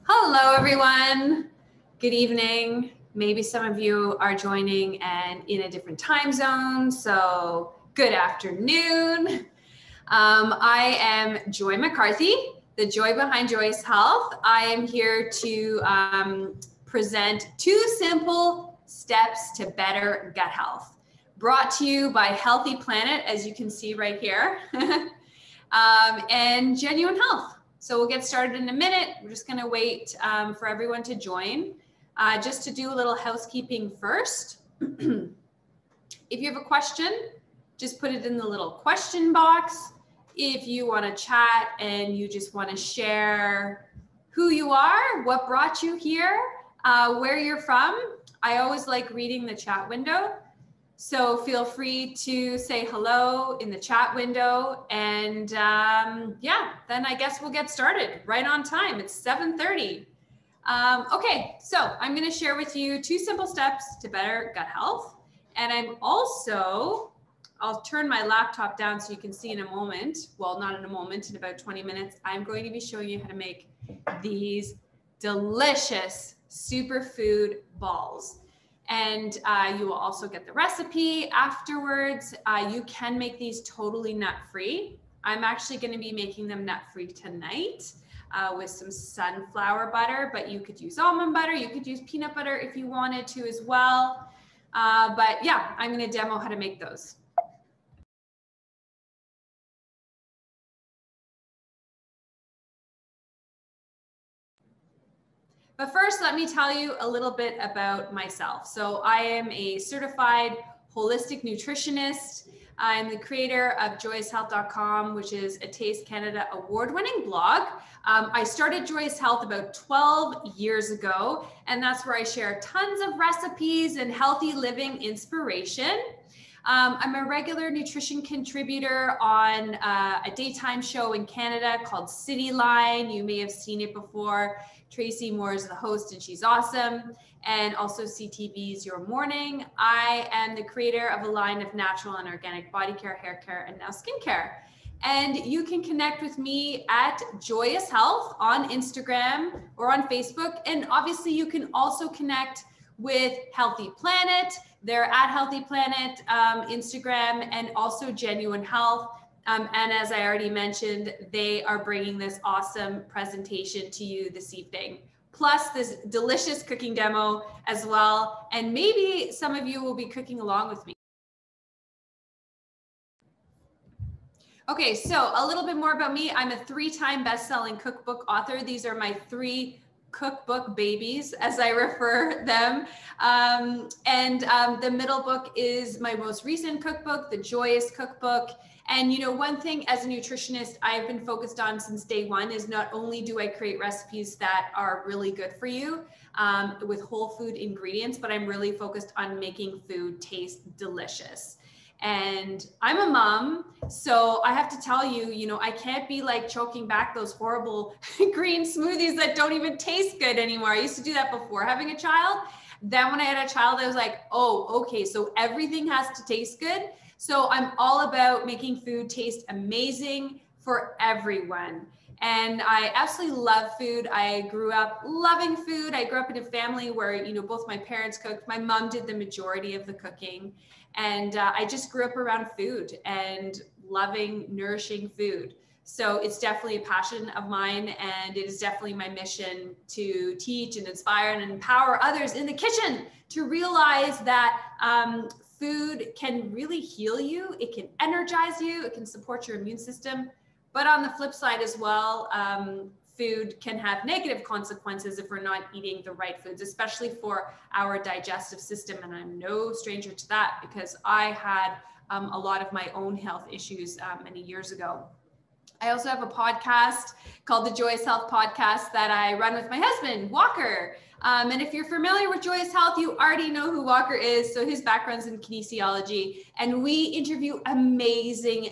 Hello, everyone. Good evening. Maybe some of you are joining and in a different time zone, so good afternoon. I am Joy McCarthy, the joy behind Joyous Health. I am here to present 2 simple steps to better gut health, brought to you by Healthy Planet, as you can see right here, and Genuine Health. So we'll get started in a minute. We're just going to wait for everyone to join. Just to do a little housekeeping first. If you have a question, just put it in the little question box. If you want to chat and you just want to share who you are, what brought you here, where you're from, I always like reading the chat window. So feel free to say hello in the chat window, and yeah, then I guess we'll get started right on time. It's 7:30. Okay, so I'm going to share with you 2 simple steps to better gut health. And I'll turn my laptop down so you can see in a moment. Well, not in a moment, in about 20 minutes, I'm going to be showing you how to make these delicious superfood balls. And you will also get the recipe afterwards. You can make these totally nut-free. I'm actually going to be making them nut-free tonight with some sunflower butter, but you could use almond butter. You could use peanut butter if you wanted to as well. But yeah, I'm going to demo how to make those. But first, let me tell you a little bit about myself. So I am a certified holistic nutritionist. I'm the creator of joyoushealth.com, which is a Taste Canada award-winning blog. I started Joyous Health about 12 years ago, and that's where I share tons of recipes and healthy living inspiration. I'm a regular nutrition contributor on a daytime show in Canada called City Line. You may have seen it before. Tracy Moore is the host and she's awesome. And also CTV's Your Morning. I am the creator of a line of natural and organic body care, hair care, and now skincare. And you can connect with me at Joyous Health on Instagram or on Facebook. And obviously you can also connect with Healthy Planet. They're at Healthy Planet Instagram, and also Genuine Health. And as I already mentioned, they are bringing this awesome presentation to you this evening, plus this delicious cooking demo as well. And maybe some of you will be cooking along with me. Okay, so a little bit more about me. I'm a 3-time best-selling cookbook author. These are my 3 cookbook babies, as I refer them. The middle book is my most recent cookbook, the Joyous Cookbook. And you know, one thing as a nutritionist I've been focused on since day one is not only do I create recipes that are really good for you with whole food ingredients, but I'm really focused on making food taste delicious. And I'm a mom, so I have to tell you, you know, I can't be like choking back those horrible green smoothies that don't even taste good anymore. I used to do that before having a child. Then when I had a child, I was like, oh, okay, so everything has to taste good. So I'm all about making food taste amazing for everyone. And I absolutely love food. I grew up loving food. I grew up in a family where, you know, both my parents cooked. My mom did the majority of the cooking. And I just grew up around food and loving nourishing food. So it's definitely a passion of mine, and it is definitely my mission to teach and inspire and empower others in the kitchen to realize that food can really heal you. It can energize you. It can support your immune system. But on the flip side as well, food can have negative consequences if we're not eating the right foods, especially for our digestive system. And I'm no stranger to that because I had a lot of my own health issues many years ago. I also have a podcast called the Joyous Health Podcast that I run with my husband, Walker. And if you're familiar with Joyous Health, you already know who Walker is. So his background's in kinesiology, and we interview amazing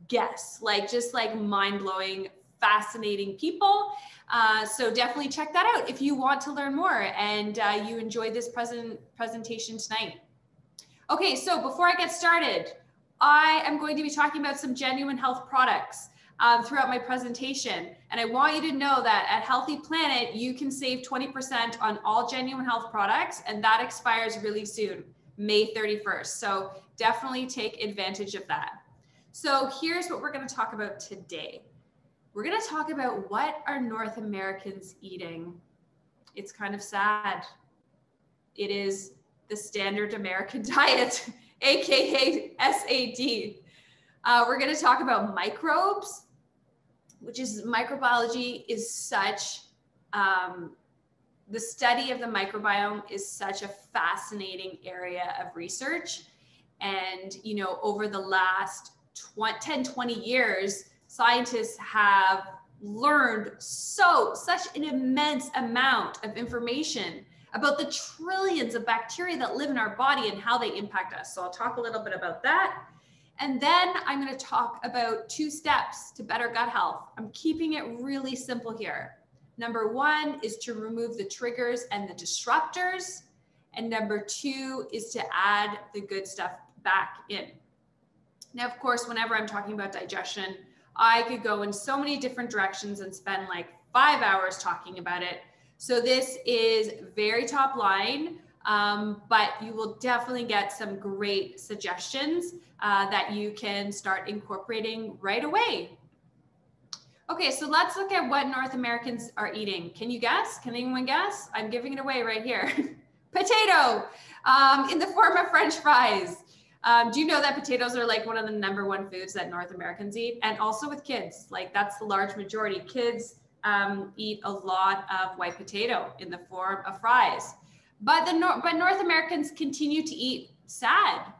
guests, just mind-blowing, fascinating people. So definitely check that out if you want to learn more and you enjoyed this presentation tonight. Okay, so before I get started, I am going to be talking about some Genuine Health products. throughout my presentation. And I want you to know that at Healthy Planet, you can save 20% on all Genuine Health products, and that expires really soon, May 31st. So definitely take advantage of that. So here's what we're going to talk about today. We're going to talk about what are North Americans eating. It's kind of sad. It is the standard American diet, AKA SAD. We're going to talk about microbes, which is microbiology is such, the study of the microbiome is such a fascinating area of research. And, you know, over the last 10, 20 years, scientists have learned such an immense amount of information about the trillions of bacteria that live in our body and how they impact us. So I'll talk a little bit about that. And then I'm going to talk about 2 steps to better gut health. I'm keeping it really simple here. Number 1 is to remove the triggers and the disruptors. And number 2 is to add the good stuff back in. Now, of course, whenever I'm talking about digestion, I could go in so many different directions and spend like 5 hours talking about it. So this is very top line, but you will definitely get some great suggestions that you can start incorporating right away. Okay, so let's look at what North Americans are eating. Can you guess? Can anyone guess? I'm giving it away right here. Potato in the form of French fries. Do you know that potatoes are like one of the #1 foods that North Americans eat? And also with kids, like that's the large majority. Kids eat a lot of white potato in the form of fries. But North Americans continue to eat SAD,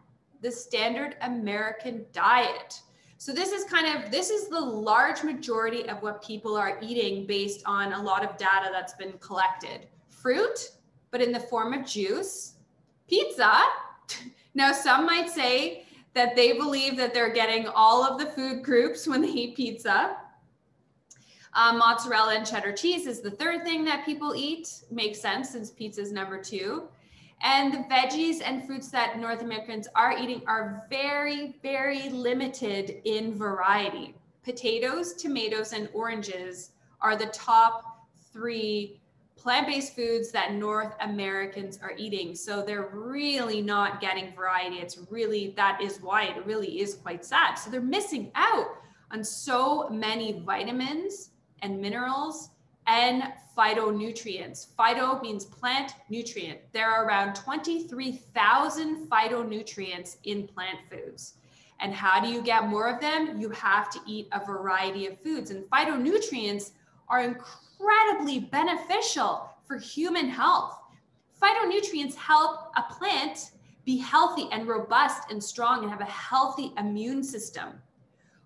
the standard American diet. So this is the large majority of what people are eating based on a lot of data that's been collected. Fruit, but in the form of juice. Pizza. Now, some might say that they believe that they're getting all of the food groups when they eat pizza. Mozzarella and cheddar cheese is the 3rd thing that people eat. Makes sense since pizza is number 2. And the veggies and fruits that North Americans are eating are very, very limited in variety. Potatoes, tomatoes, and oranges are the top 3 plant-based foods that North Americans are eating. So they're really not getting variety. That is why it really is quite sad. So they're missing out on so many vitamins and minerals and phytonutrients. Phyto means plant, nutrient. There are around 23,000 phytonutrients in plant foods. And how do you get more of them? You have to eat a variety of foods. And phytonutrients are incredibly beneficial for human health. Phytonutrients help a plant be healthy and robust and strong and have a healthy immune system.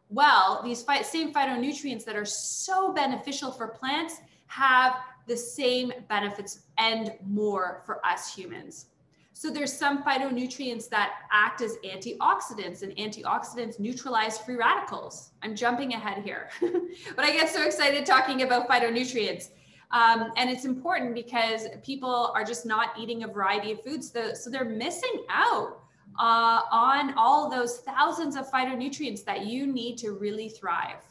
Well, these same phytonutrients that are so beneficial for plants have the same benefits and more for us humans. So there's some phytonutrients that act as antioxidants, and antioxidants neutralize free radicals. I'm jumping ahead here, but I get so excited talking about phytonutrients. And it's important because people are just not eating a variety of foods. So they're missing out on all those thousands of phytonutrients that you need to really thrive.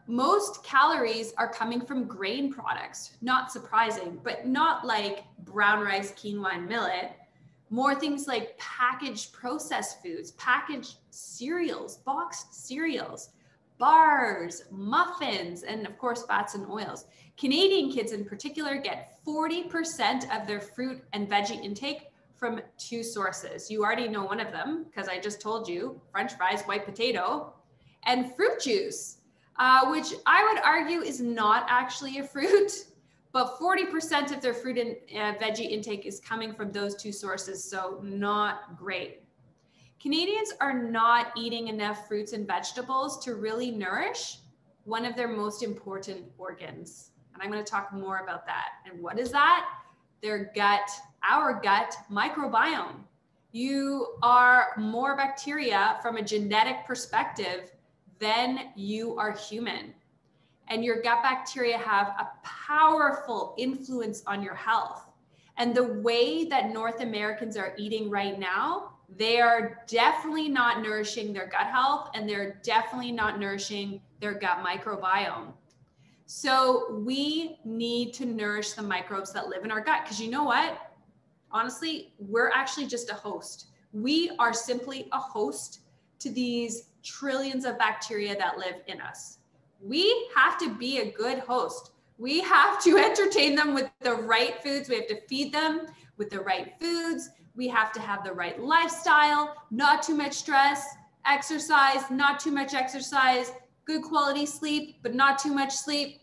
Most calories are coming from grain products, not surprising, but not like brown rice, quinoa, and millet. More things like packaged processed foods, packaged cereals, boxed cereals, bars, muffins, and of course, fats and oils. Canadian kids in particular get 40% of their fruit and veggie intake from 2 sources. You already know one of them because I just told you, French fries, white potato, and fruit juice, which I would argue is not actually a fruit, but 40% of their fruit and veggie intake is coming from those 2 sources, so not great. Canadians are not eating enough fruits and vegetables to really nourish one of their most important organs. And I'm going to talk more about that. And what is that? Their gut, our gut microbiome. You are more bacteria from a genetic perspective than you are human. And your gut bacteria have a powerful influence on your health. And the way that North Americans are eating right now, they are definitely not nourishing their gut health, and they're definitely not nourishing their gut microbiome. So we need to nourish the microbes that live in our gut, because you know what? Honestly, we're actually just a host. We are simply a host to these trillions of bacteria that live in us. We have to be a good host. We have to entertain them with the right foods. We have to feed them with the right foods. We have to have the right lifestyle, not too much stress, exercise, not too much exercise, good quality sleep, but not too much sleep.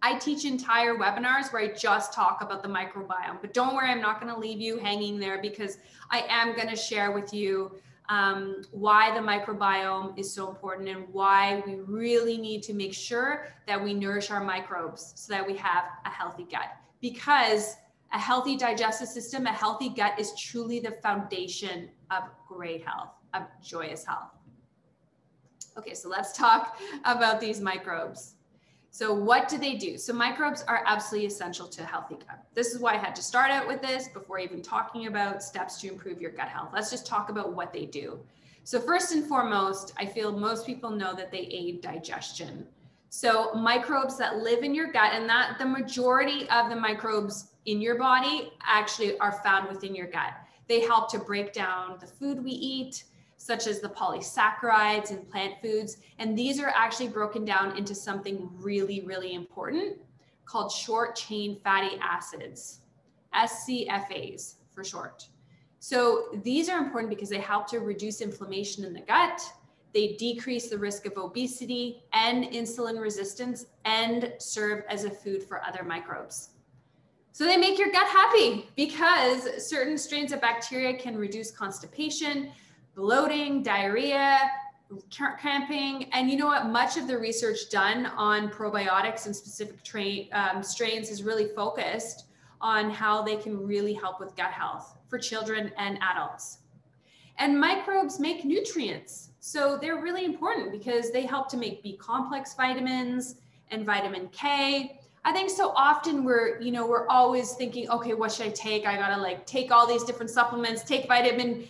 I teach entire webinars where I just talk about the microbiome, but don't worry, I'm not going to leave you hanging there, because I am going to share with you why the microbiome is so important and why we really need to make sure that we nourish our microbes so that we have a healthy gut. Because a healthy digestive system, a healthy gut is truly the foundation of great health, of joyous health. Okay, so let's talk about these microbes. So what do they do? So microbes are absolutely essential to a healthy gut. This is why I had to start out with this before even talking about steps to improve your gut health. Let's just talk about what they do. So first and foremost, I feel most people know that they aid digestion. So microbes that live in your gut, and that the majority of the microbes in your body actually are found within your gut. They help to break down the food we eat, such as the polysaccharides and plant foods. And these are actually broken down into something really, really important called short chain fatty acids, SCFAs for short. So these are important because they help to reduce inflammation in the gut. They decrease the risk of obesity and insulin resistance, and serve as a food for other microbes. So they make your gut happy because certain strains of bacteria can reduce constipation, bloating, diarrhea, cramping. And you know what? Much of the research done on probiotics and specific strains is really focused on how they can really help with gut health for children and adults. And microbes make nutrients. So they're really important because they help to make B complex vitamins and vitamin K. I think so often we're always thinking, okay, what should I take? I gotta like take all these different supplements, take vitamin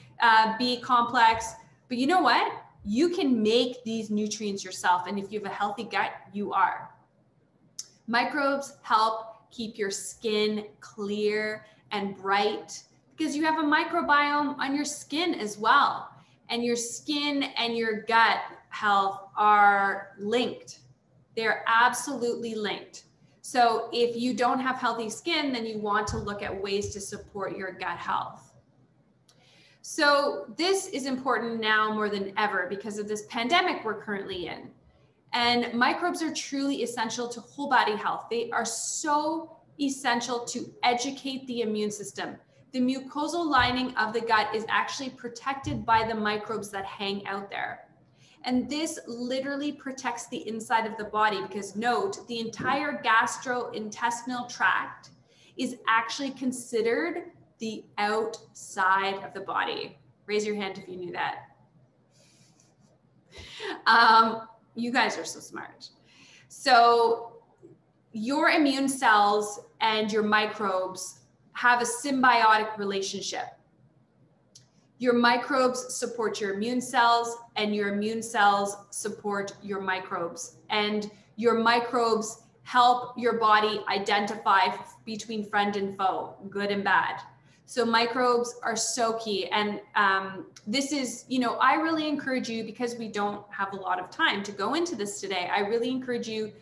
B complex. But you know what? You can make these nutrients yourself. And if you have a healthy gut, you are. Microbes help keep your skin clear and bright because you have a microbiome on your skin as well. And your skin and your gut health are linked. They're absolutely linked. So if you don't have healthy skin, then you want to look at ways to support your gut health. So this is important now more than ever because of this pandemic we're currently in. And microbes are truly essential to whole body health. They are so essential to educate the immune system. The mucosal lining of the gut is actually protected by the microbes that hang out there. And this literally protects the inside of the body because note, the entire gastrointestinal tract is actually considered the outside of the body. Raise your hand if you knew that. You guys are so smart. So your immune cells and your microbes have a symbiotic relationship. Your microbes support your immune cells and your immune cells support your microbes. And your microbes help your body identify between friend and foe, good and bad. So microbes are so key. And this is, I really encourage you, because we don't have a lot of time to go into this today, I really encourage you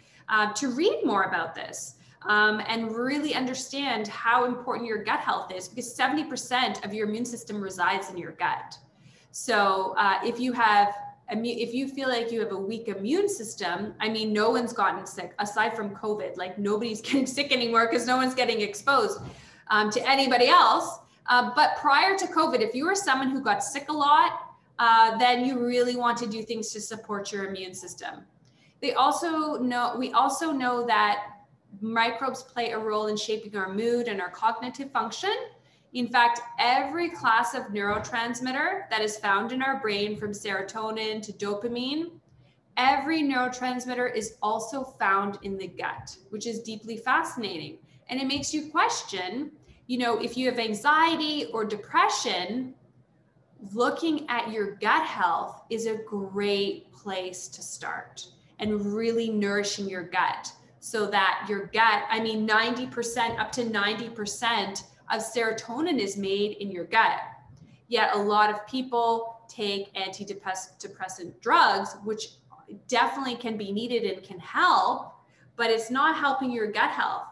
to read more about this and really understand how important your gut health is, because 70% of your immune system resides in your gut. So if you feel like you have a weak immune system, I mean, no one's gotten sick aside from COVID, like nobody's getting sick anymore because no one's getting exposed to anybody else. But prior to COVID, if you were someone who got sick a lot, then you really want to do things to support your immune system. We also know that microbes play a role in shaping our mood and our cognitive function. In fact, every class of neurotransmitter that is found in our brain, from serotonin to dopamine, every neurotransmitter is also found in the gut, which is deeply fascinating. And it makes you question, if you have anxiety or depression, looking at your gut health is a great place to start, and really nourishing your gut so that your gut, I mean, 90%, up to 90% of serotonin is made in your gut. Yet a lot of people take antidepressant drugs, which definitely can be needed and can help, but it's not helping your gut health.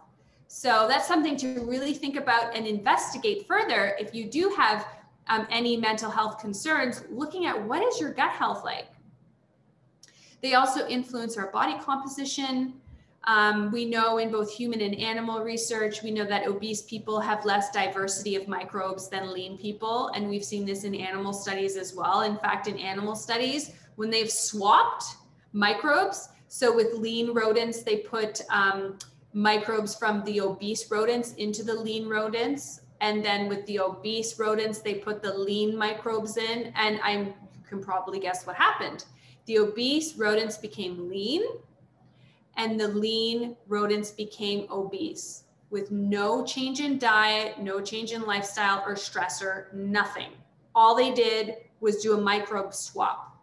So that's something to really think about and investigate further if you do have any mental health concerns, looking at what is your gut health like. They also influence our body composition. We know in both human and animal research, we know that obese people have less diversity of microbes than lean people. And we've seen this in animal studies as well. In fact, in animal studies, when they've swapped microbes, so with lean rodents, they put microbes from the obese rodents into the lean rodents. And then with the obese rodents, they put the lean microbes in. And you can probably guess what happened. The obese rodents became lean, and the lean rodents became obese with no change in diet, no change in lifestyle or stressor, nothing. All they did was do a microbe swap.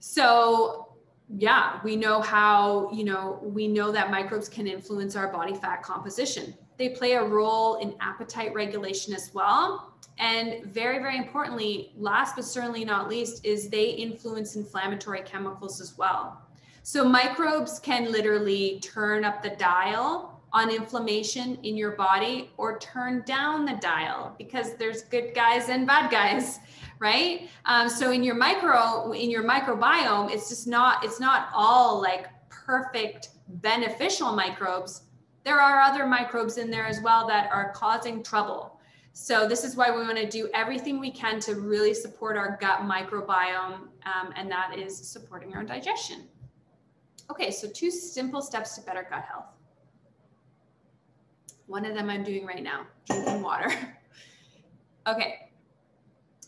So yeah, we know how, we know that microbes can influence our body fat composition. They play a role in appetite regulation as well. And very, very importantly, last but certainly not least, is they influence inflammatory chemicals as well. So microbes can literally turn up the dial on inflammation in your body, or turn down the dial, because there's good guys and bad guys, right? So in your microbiome, it's not all like perfect beneficial microbes. There are other microbes in there as well that are causing trouble. So this is why we want to do everything we can to really support our gut microbiome, and that is supporting our digestion. Okay, so 2 simple steps to better gut health. One of them I'm doing right now, drinking water. Okay,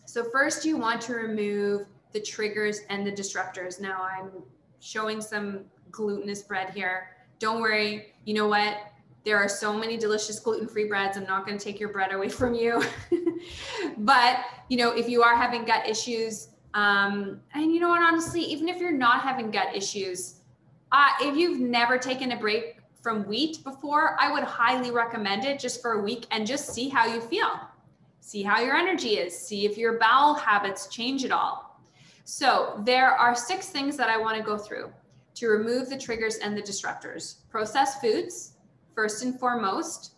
so first you want to remove the triggers and the disruptors. Now I'm showing some glutinous bread here. Don't worry, you know what? There are so many delicious gluten-free breads. I'm not going to take your bread away from you. But, if you are having gut issues, and you know what, honestly, even if you're not having gut issues, if you've never taken a break from wheat before, I would highly recommend it just for a week and just see how you feel. See how your energy is. See if your bowel habits change at all. So there are 6 things that I want to go through to remove the triggers and the disruptors. Processed foods, first and foremost.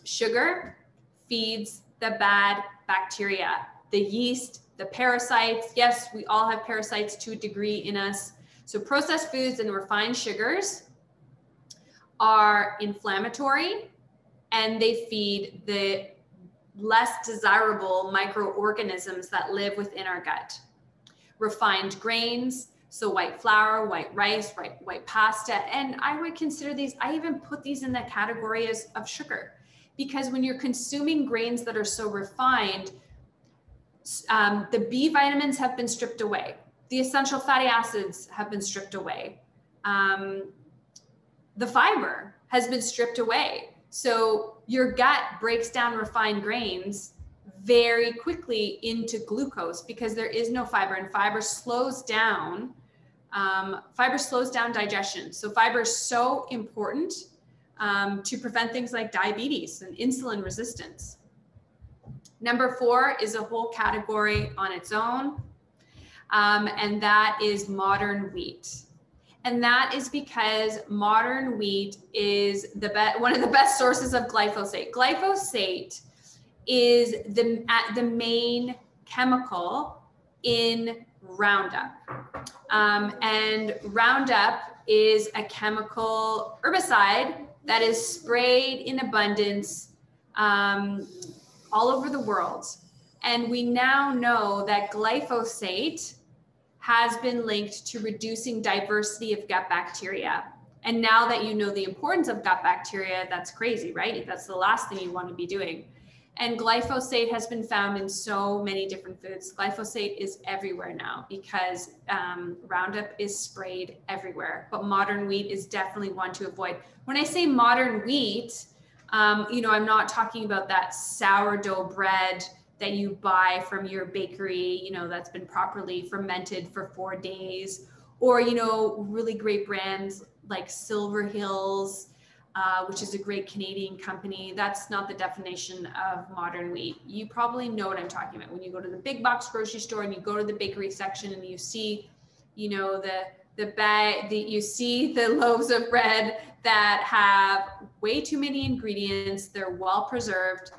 Sugar feeds the bad bacteria, the yeast, the parasites. Yes, we all have parasites to a degree in us. So processed foods and refined sugars are inflammatory, and they feed the less desirable microorganisms that live within our gut. Refined grains, so white flour, white rice, white pasta, and I would consider these, I even put these in the category of sugar, because when you're consuming grains that are so refined, the B vitamins have been stripped away. The essential fatty acids have been stripped away. The fiber has been stripped away. So your gut breaks down refined grains very quickly into glucose because there is no fiber, and fiber slows down digestion. So fiber is so important to prevent things like diabetes and insulin resistance. Number 4 is a whole category on its own, and that is modern wheat. And that is because modern wheat is one of the best sources of glyphosate. Glyphosate is the main chemical in Roundup. And Roundup is a chemical herbicide that is sprayed in abundance all over the world. And we now know that glyphosate has been linked to reducing diversity of gut bacteria. And now that you know the importance of gut bacteria, that's crazy, right? That's the last thing you want to be doing. And glyphosate has been found in so many different foods. Glyphosate is everywhere now because Roundup is sprayed everywhere. But modern wheat is definitely one to avoid. When I say modern wheat, I'm not talking about that sourdough bread that you buy from your bakery, you know, that's been properly fermented for 4 days, or, you know, really great brands like Silver Hills, which is a great Canadian company. That's not the definition of modern wheat. You probably know what I'm talking about. When you go to the big box grocery store and you go to the bakery section and you see, you know, you see the loaves of bread that have way too many ingredients. They're well preserved.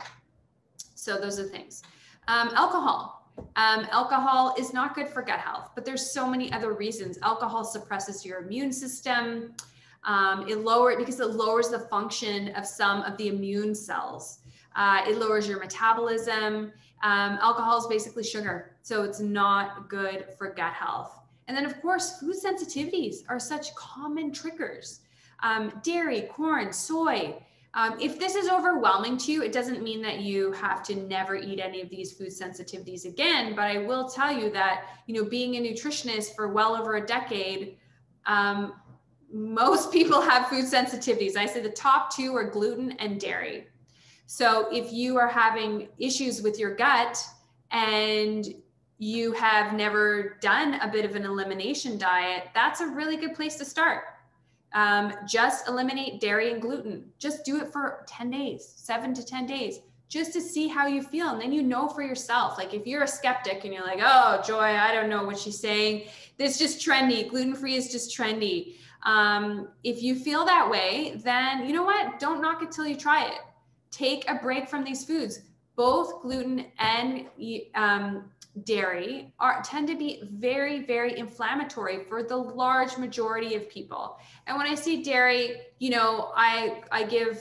So those are things. Alcohol. Alcohol is not good for gut health, but there's so many other reasons. Alcohol suppresses your immune system. Because it lowers the function of some of the immune cells. It lowers your metabolism. Alcohol is basically sugar, so it's not good for gut health. And then, of course, food sensitivities are such common triggers. Dairy, corn, soy. If this is overwhelming to you, it doesn't mean that you have to never eat any of these food sensitivities again. But I will tell you that, you know, being a nutritionist for well over a decade, most people have food sensitivities. I say the top 2 are gluten and dairy. So if you are having issues with your gut and you have never done a bit of an elimination diet, that's a really good place to start. Just eliminate dairy and gluten. Just do it for 10 days, 7 to 10 days, just to see how you feel. And then you know for yourself, like if you're a skeptic and you're like, oh, Joy, I don't know what she's saying. This is just trendy. Gluten-free is just trendy. If you feel that way, then you know what? Don't knock it till you try it. Take a break from these foods. Both gluten and dairy tend to be very, very inflammatory for the large majority of people. And when I say dairy, you know,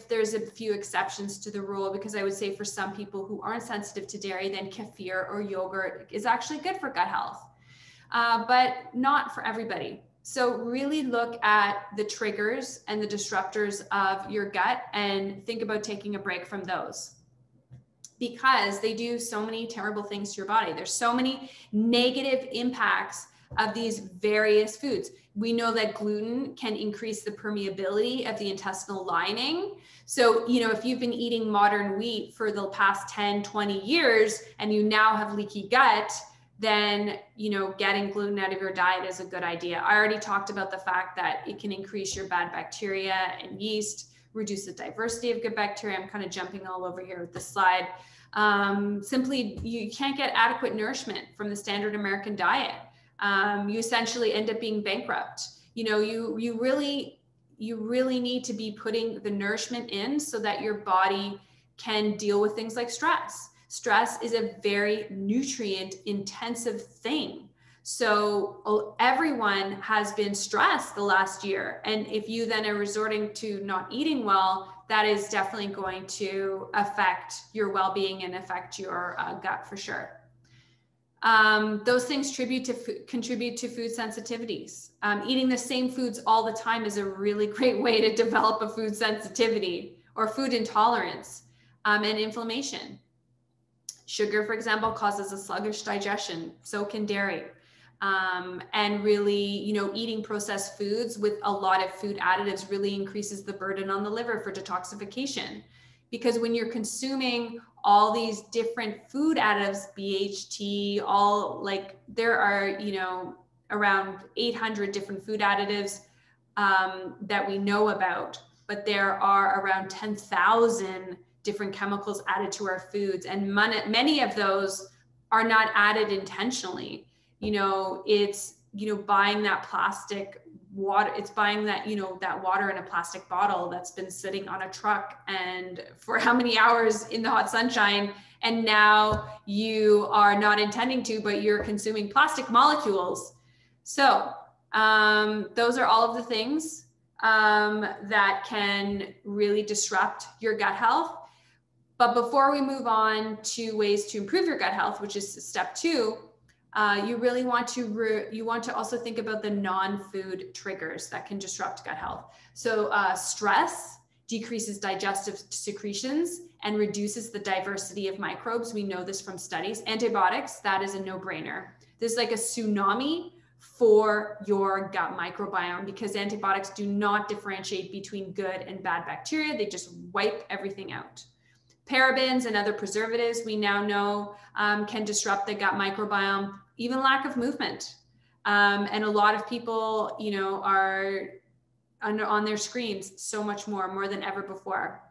there's a few exceptions to the rule, because I would say for some people who aren't sensitive to dairy, then kefir or yogurt is actually good for gut health, but not for everybody. So really look at the triggers and the disruptors of your gut and think about taking a break from those, because they do so many terrible things to your body. There's so many negative impacts of these various foods. We know that gluten can increase the permeability of the intestinal lining. So, you know, if you've been eating modern wheat for the past 10, 20 years and you now have leaky gut, then, you know, getting gluten out of your diet is a good idea. I already talked about the fact that it can increase your bad bacteria and yeast, reduce the diversity of good bacteria. I'm kind of jumping all over here with this slide. Simply, you can't get adequate nourishment from the standard American diet. You essentially end up being bankrupt. You know, you really need to be putting the nourishment in so that your body can deal with things like stress. Stress is a very nutrient intensive thing. So everyone has been stressed the last year. And if you then are resorting to not eating well, that is definitely going to affect your well-being and affect your gut for sure. Those things contribute to food sensitivities. Eating the same foods all the time is a really great way to develop a food sensitivity or food intolerance and inflammation. Sugar, for example, causes a sluggish digestion. So can dairy. And really, you know, eating processed foods with a lot of food additives really increases the burden on the liver for detoxification. Because when you're consuming all these different food additives, BHT, there are, you know, around 800 different food additives that we know about, but there are around 10,000 different chemicals added to our foods. And many of those are not added intentionally. You know, it's, you know, buying that plastic water, it's buying that, you know, that water in a plastic bottle that's been sitting on a truck and for how many hours in the hot sunshine. And now you are not intending to, but you're consuming plastic molecules. So those are all of the things that can really disrupt your gut health. But before we move on to ways to improve your gut health, which is step 2, you really want to also think about the non-food triggers that can disrupt gut health. So stress decreases digestive secretions and reduces the diversity of microbes. We know this from studies. Antibiotics, that is a no-brainer. There's like a tsunami for your gut microbiome because antibiotics do not differentiate between good and bad bacteria. They just wipe everything out. Parabens and other preservatives we now know can disrupt the gut microbiome, even lack of movement. And a lot of people, you know, are on their screens so much more than ever before.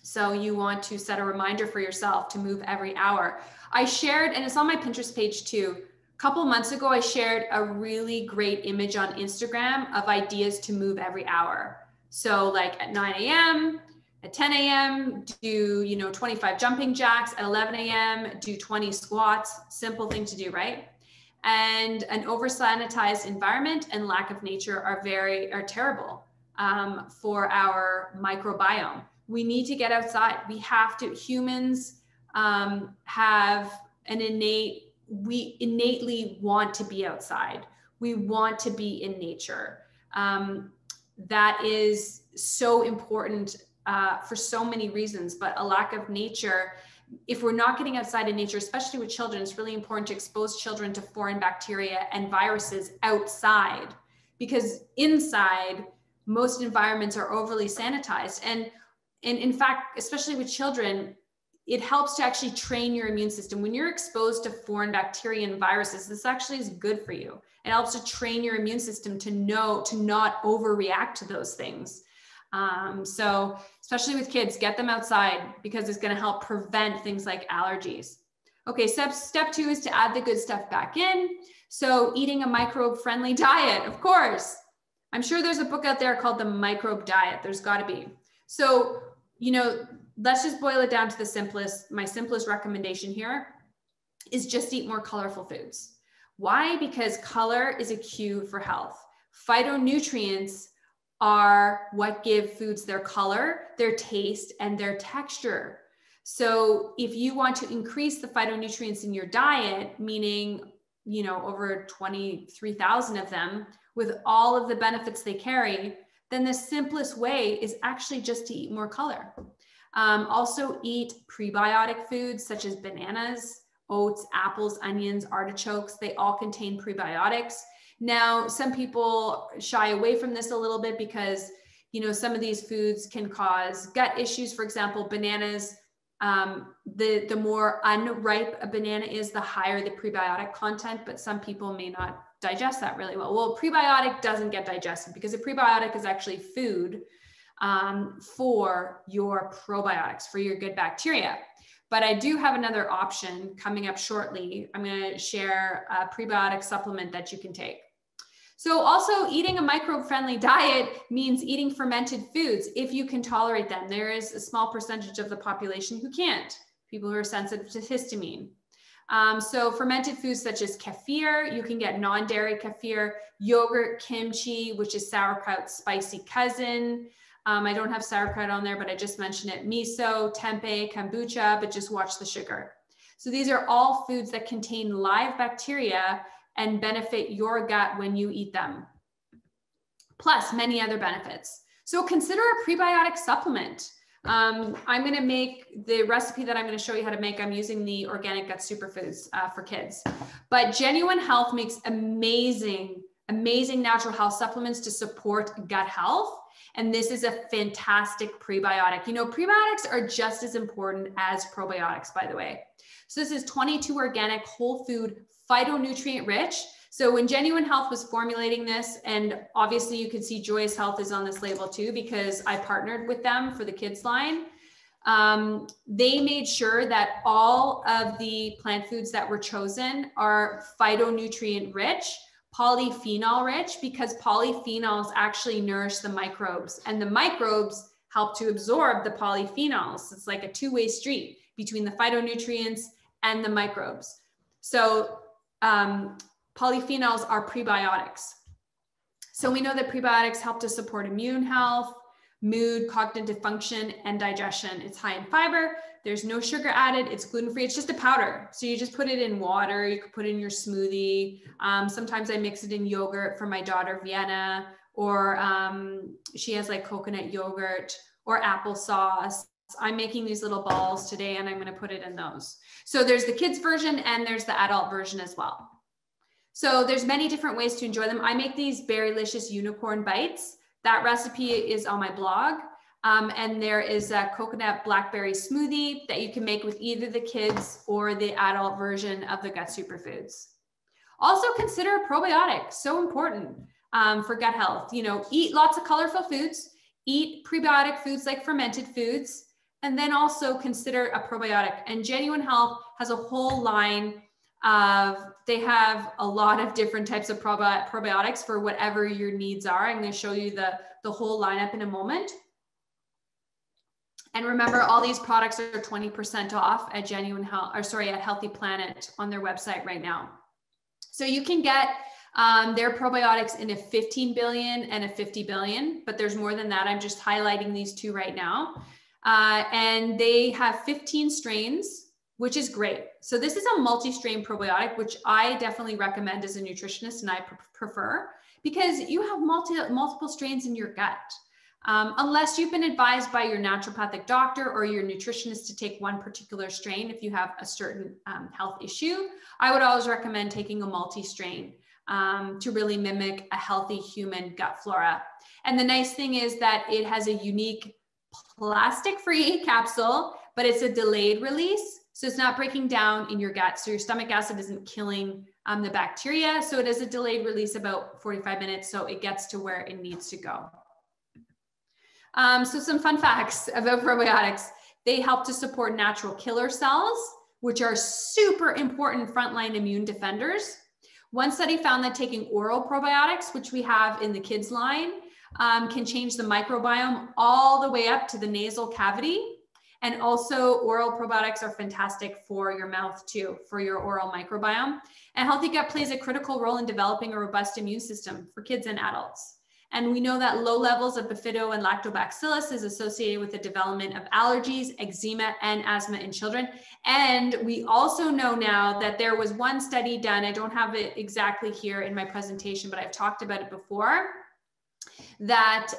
So you want to set a reminder for yourself to move every hour. I shared, and it's on my Pinterest page too, a couple months ago, I shared a really great image on Instagram of ideas to move every hour. So like at 9 a.m., at 10 a.m., do, you know, 25 jumping jacks. At 11 a.m., do 20 squats. Simple thing to do, right? And an over-sanitized environment and lack of nature are terrible for our microbiome. We need to get outside. We have to. Humans have we innately want to be outside. We want to be in nature. That is so important for so many reasons, but a lack of nature, if we're not getting outside in nature, especially with children, it's really important to expose children to foreign bacteria and viruses outside, because inside, most environments are overly sanitized. And in fact, especially with children, it helps to actually train your immune system. When you're exposed to foreign bacteria and viruses, this actually is good for you. It helps to train your immune system to know to not overreact to those things. So especially with kids, get them outside because it's going to help prevent things like allergies. Okay, step 2 is to add the good stuff back in. So eating a microbe-friendly diet, of course. I'm sure there's a book out there called The Microbe Diet. There's got to be. So, you know, let's just boil it down to my simplest recommendation here is just eat more colorful foods. Why? Because color is a cue for health. Phytonutrients are what give foods their color, their taste, and their texture. So if you want to increase the phytonutrients in your diet, meaning, you know, over 23,000 of them with all of the benefits they carry, then the simplest way is actually just to eat more color. Also eat prebiotic foods such as bananas, oats, apples, onions, artichokes. They all contain prebiotics. Now, some people shy away from this a little bit because, you know, some of these foods can cause gut issues. For example, bananas, the more unripe a banana is, the higher the prebiotic content, but some people may not digest that really well. Well, prebiotic doesn't get digested because a prebiotic is actually food for your probiotics, for your good bacteria. But I do have another option coming up shortly. I'm going to share a prebiotic supplement that you can take. So also eating a microbe-friendly diet means eating fermented foods if you can tolerate them. There is a small percentage of the population who can't, people who are sensitive to histamine. So fermented foods such as kefir, you can get non-dairy kefir, yogurt, kimchi, which is sauerkraut's spicy cousin. I don't have sauerkraut on there, but I just mentioned it. Miso, tempeh, kombucha, but just watch the sugar. So these are all foods that contain live bacteria and benefit your gut when you eat them, plus many other benefits. So consider a prebiotic supplement. I'm going to make the recipe that I'm going to show you how to make. I'm using the organic gut superfoods for kids, but Genuine Health makes amazing natural health supplements to support gut health. And this is a fantastic prebiotic. You know, prebiotics are just as important as probiotics, by the way. So this is 22 organic, whole food, phytonutrient rich. So when Genuine Health was formulating this, and obviously you can see Joyous Health is on this label too, because I partnered with them for the kids line. They made sure that all of the plant foods that were chosen are phytonutrient rich, polyphenol rich, because polyphenols actually nourish the microbes, and the microbes help to absorb the polyphenols. It's like a two-way street between the phytonutrients and the microbes. So polyphenols are prebiotics. So we know that prebiotics help to support immune health, mood, cognitive function, and digestion. It's high in fiber. There's no sugar added. It's gluten-free. It's just a powder. So you just put it in water. You could put it in your smoothie. Sometimes I mix it in yogurt for my daughter, Vienna, or she has like coconut yogurt or applesauce. I'm making these little balls today and I'm going to put it in those. So there's the kids version and there's the adult version as well. So there's many different ways to enjoy them. I make these Berrylicious unicorn bites. That recipe is on my blog. And there is a coconut blackberry smoothie that you can make with either the kids or the adult version of the gut superfoods. Also consider probiotics, so important for gut health. You know, eat lots of colorful foods, eat prebiotic foods like fermented foods, and then also consider a probiotic. And Genuine Health has a whole line of, they have a lot of different types of probiotics for whatever your needs are. I'm going to show you the whole lineup in a moment. And remember, all these products are 20% off at Genuine Health, or sorry, at Healthy Planet on their website right now. So you can get their probiotics in a 15 billion and a 50 billion, but there's more than that. I'm just highlighting these two right now. And they have 15 strains, which is great. So this is a multi-strain probiotic, which I definitely recommend as a nutritionist, and I prefer, because you have multiple strains in your gut. Unless you've been advised by your naturopathic doctor or your nutritionist to take one particular strain if you have a certain health issue, I would always recommend taking a multi-strain to really mimic a healthy human gut flora. And the nice thing is that it has a unique plastic-free capsule, but it's a delayed release. So it's not breaking down in your gut. So your stomach acid isn't killing the bacteria. So it is a delayed release, about 45 minutes. So it gets to where it needs to go. So some fun facts about probiotics. They help to support natural killer cells, which are super important frontline immune defenders. One study found that taking oral probiotics, which we have in the kids line, can change the microbiome all the way up to the nasal cavity. And also oral probiotics are fantastic for your mouth too, for your oral microbiome. And healthy gut plays a critical role in developing a robust immune system for kids and adults. And we know that low levels of bifido and lactobacillus is associated with the development of allergies, eczema, and asthma in children. And we also know now that there was one study done, I don't have it exactly here in my presentation, but I've talked about it before, that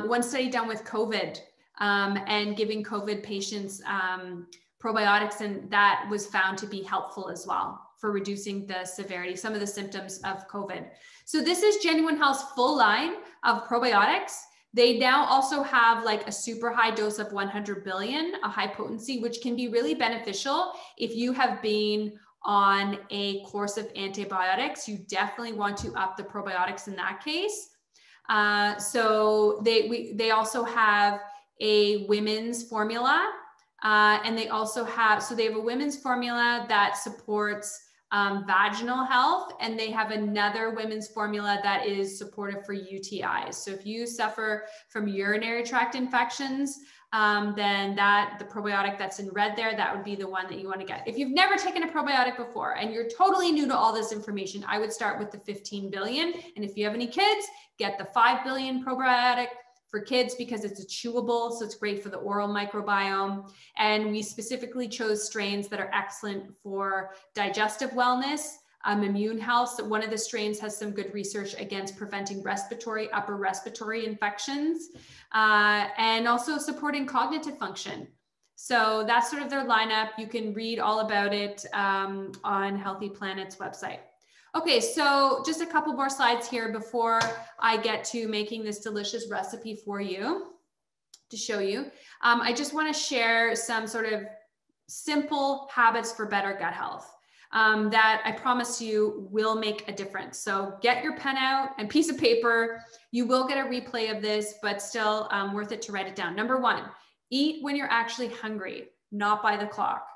one study done with COVID and giving COVID patients probiotics, and that was found to be helpful as well for reducing the severity, some of the symptoms of COVID. So this is Genuine Health's full line of probiotics. They now also have like a super high dose of 100 billion, a high potency, which can be really beneficial if you have been on a course of antibiotics. You definitely want to up the probiotics in that case. So they also have a women's formula, and they also have, so they have a women's formula that supports vaginal health, and they have another women's formula that is supportive for UTIs. So if you suffer from urinary tract infections, then the probiotic that's in red there, that would be the one that you want to get. If you've never taken a probiotic before and you're totally new to all this information, I would start with the 15 billion. And if you have any kids, get the 5 billion probiotic for kids because it's a chewable, so it's great for the oral microbiome. And we specifically chose strains that are excellent for digestive wellness, immune health. So one of the strains has some good research against preventing upper respiratory infections, and also supporting cognitive function. So that's sort of their lineup. You can read all about it on Healthy Planet's website. Okay, so just a couple more slides here before I get to making this delicious recipe for you to show you. I just want to share some sort of simple habits for better gut health that I promise you will make a difference. So get your pen out and piece of paper. You will get a replay of this, but still worth it to write it down. Number one, eat when you're actually hungry, not by the clock.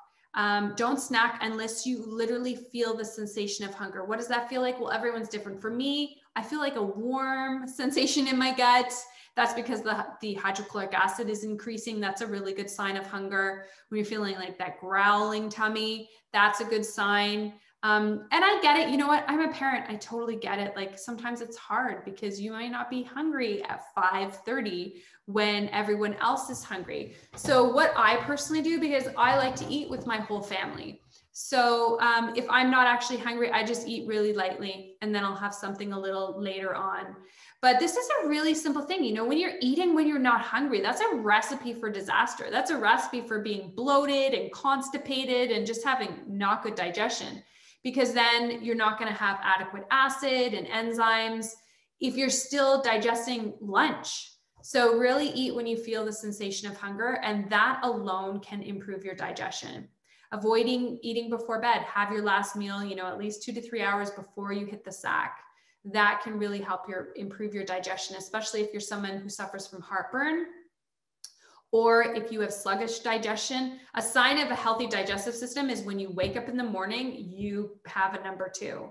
Don't snack unless you literally feel the sensation of hunger. What does that feel like? Well, everyone's different. For me, I feel like a warm sensation in my gut. That's because the hydrochloric acid is increasing. That's a really good sign of hunger. When you're feeling like that growling tummy, that's a good sign. And I get it. You know what? I'm a parent. I totally get it. Like sometimes it's hard because you might not be hungry at 5:30 when everyone else is hungry. So what I personally do, because I like to eat with my whole family. So if I'm not actually hungry, I just eat really lightly and then I'll have something a little later on. But this is a really simple thing. You know, when you're eating when you're not hungry, that's a recipe for disaster. That's a recipe for being bloated and constipated and just having not good digestion, because then you're not going to have adequate acid and enzymes if you're still digesting lunch. So really eat when you feel the sensation of hunger, and that alone can improve your digestion. Avoiding eating before bed. Have your last meal, you know, at least 2 to 3 hours before you hit the sack. That can really help improve your digestion, especially if you're someone who suffers from heartburn, or if you have sluggish digestion. A sign of a healthy digestive system is when you wake up in the morning, you have a number 2.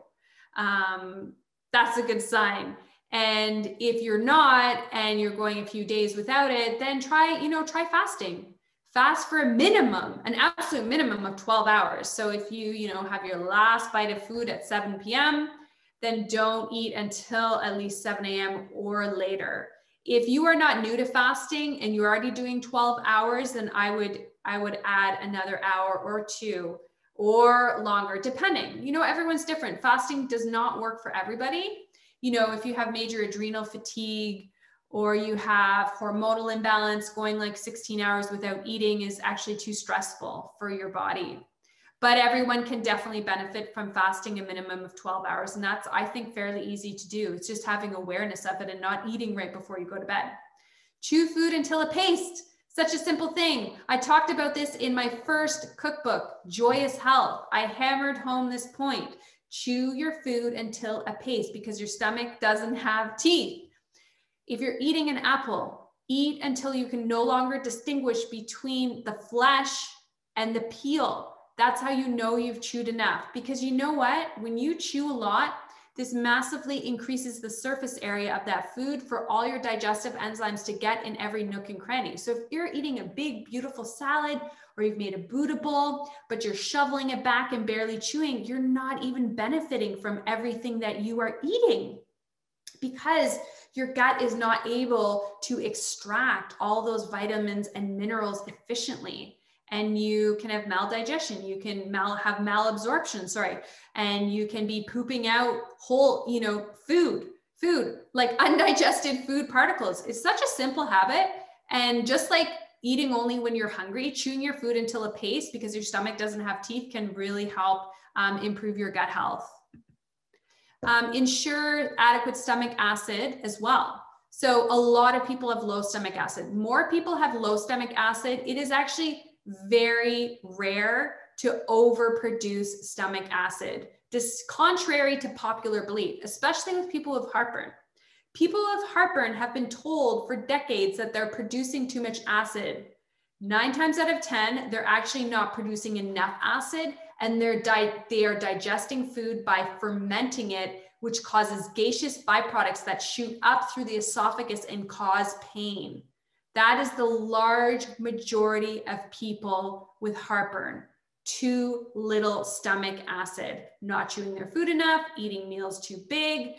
That's a good sign. And if you're not, and you're going a few days without it, then try fasting. Fast for an absolute minimum of 12 hours. So if you have your last bite of food at 7 p.m., then don't eat until at least 7 a.m. or later. If you are not new to fasting and you're already doing 12 hours, then I would add another hour or 2 or longer, depending. Everyone's different. Fasting does not work for everybody. If you have major adrenal fatigue or you have hormonal imbalance, going like 16 hours without eating is actually too stressful for your body. But everyone can definitely benefit from fasting a minimum of 12 hours. And that's, I think, fairly easy to do. It's just having awareness of it and not eating right before you go to bed. Chew food until a paste. Such a simple thing. I talked about this in my first cookbook, Joyous Health. I hammered home this point. Chew your food until a paste, because your stomach doesn't have teeth. If you're eating an apple, eat until you can no longer distinguish between the flesh and the peel. That's how you know you've chewed enough. Because you know what? When you chew a lot, this massively increases the surface area of that food for all your digestive enzymes to get in every nook and cranny. So if you're eating a big, beautiful salad, or you've made a Buddha bowl, but you're shoveling it back and barely chewing, you're not even benefiting from everything that you are eating, because your gut is not able to extract all those vitamins and minerals efficiently. And you can have maldigestion, you can have malabsorption, and you can be pooping out whole, food, like undigested food particles. It's such a simple habit. And just like eating only when you're hungry, chewing your food until a paste, because your stomach doesn't have teeth, can really help improve your gut health. Ensure adequate stomach acid as well. So a lot of people have low stomach acid. More people have low stomach acid. It is actually very rare to overproduce stomach acid. This contrary to popular belief, especially with people with heartburn. People with heartburn have been told for decades that they're producing too much acid. 9 times out of 10, they're actually not producing enough acid, and they are digesting food by fermenting it, which causes gaseous byproducts that shoot up through the esophagus and cause pain. That is the large majority of people with heartburn. Too little stomach acid, not chewing their food enough, eating meals too big,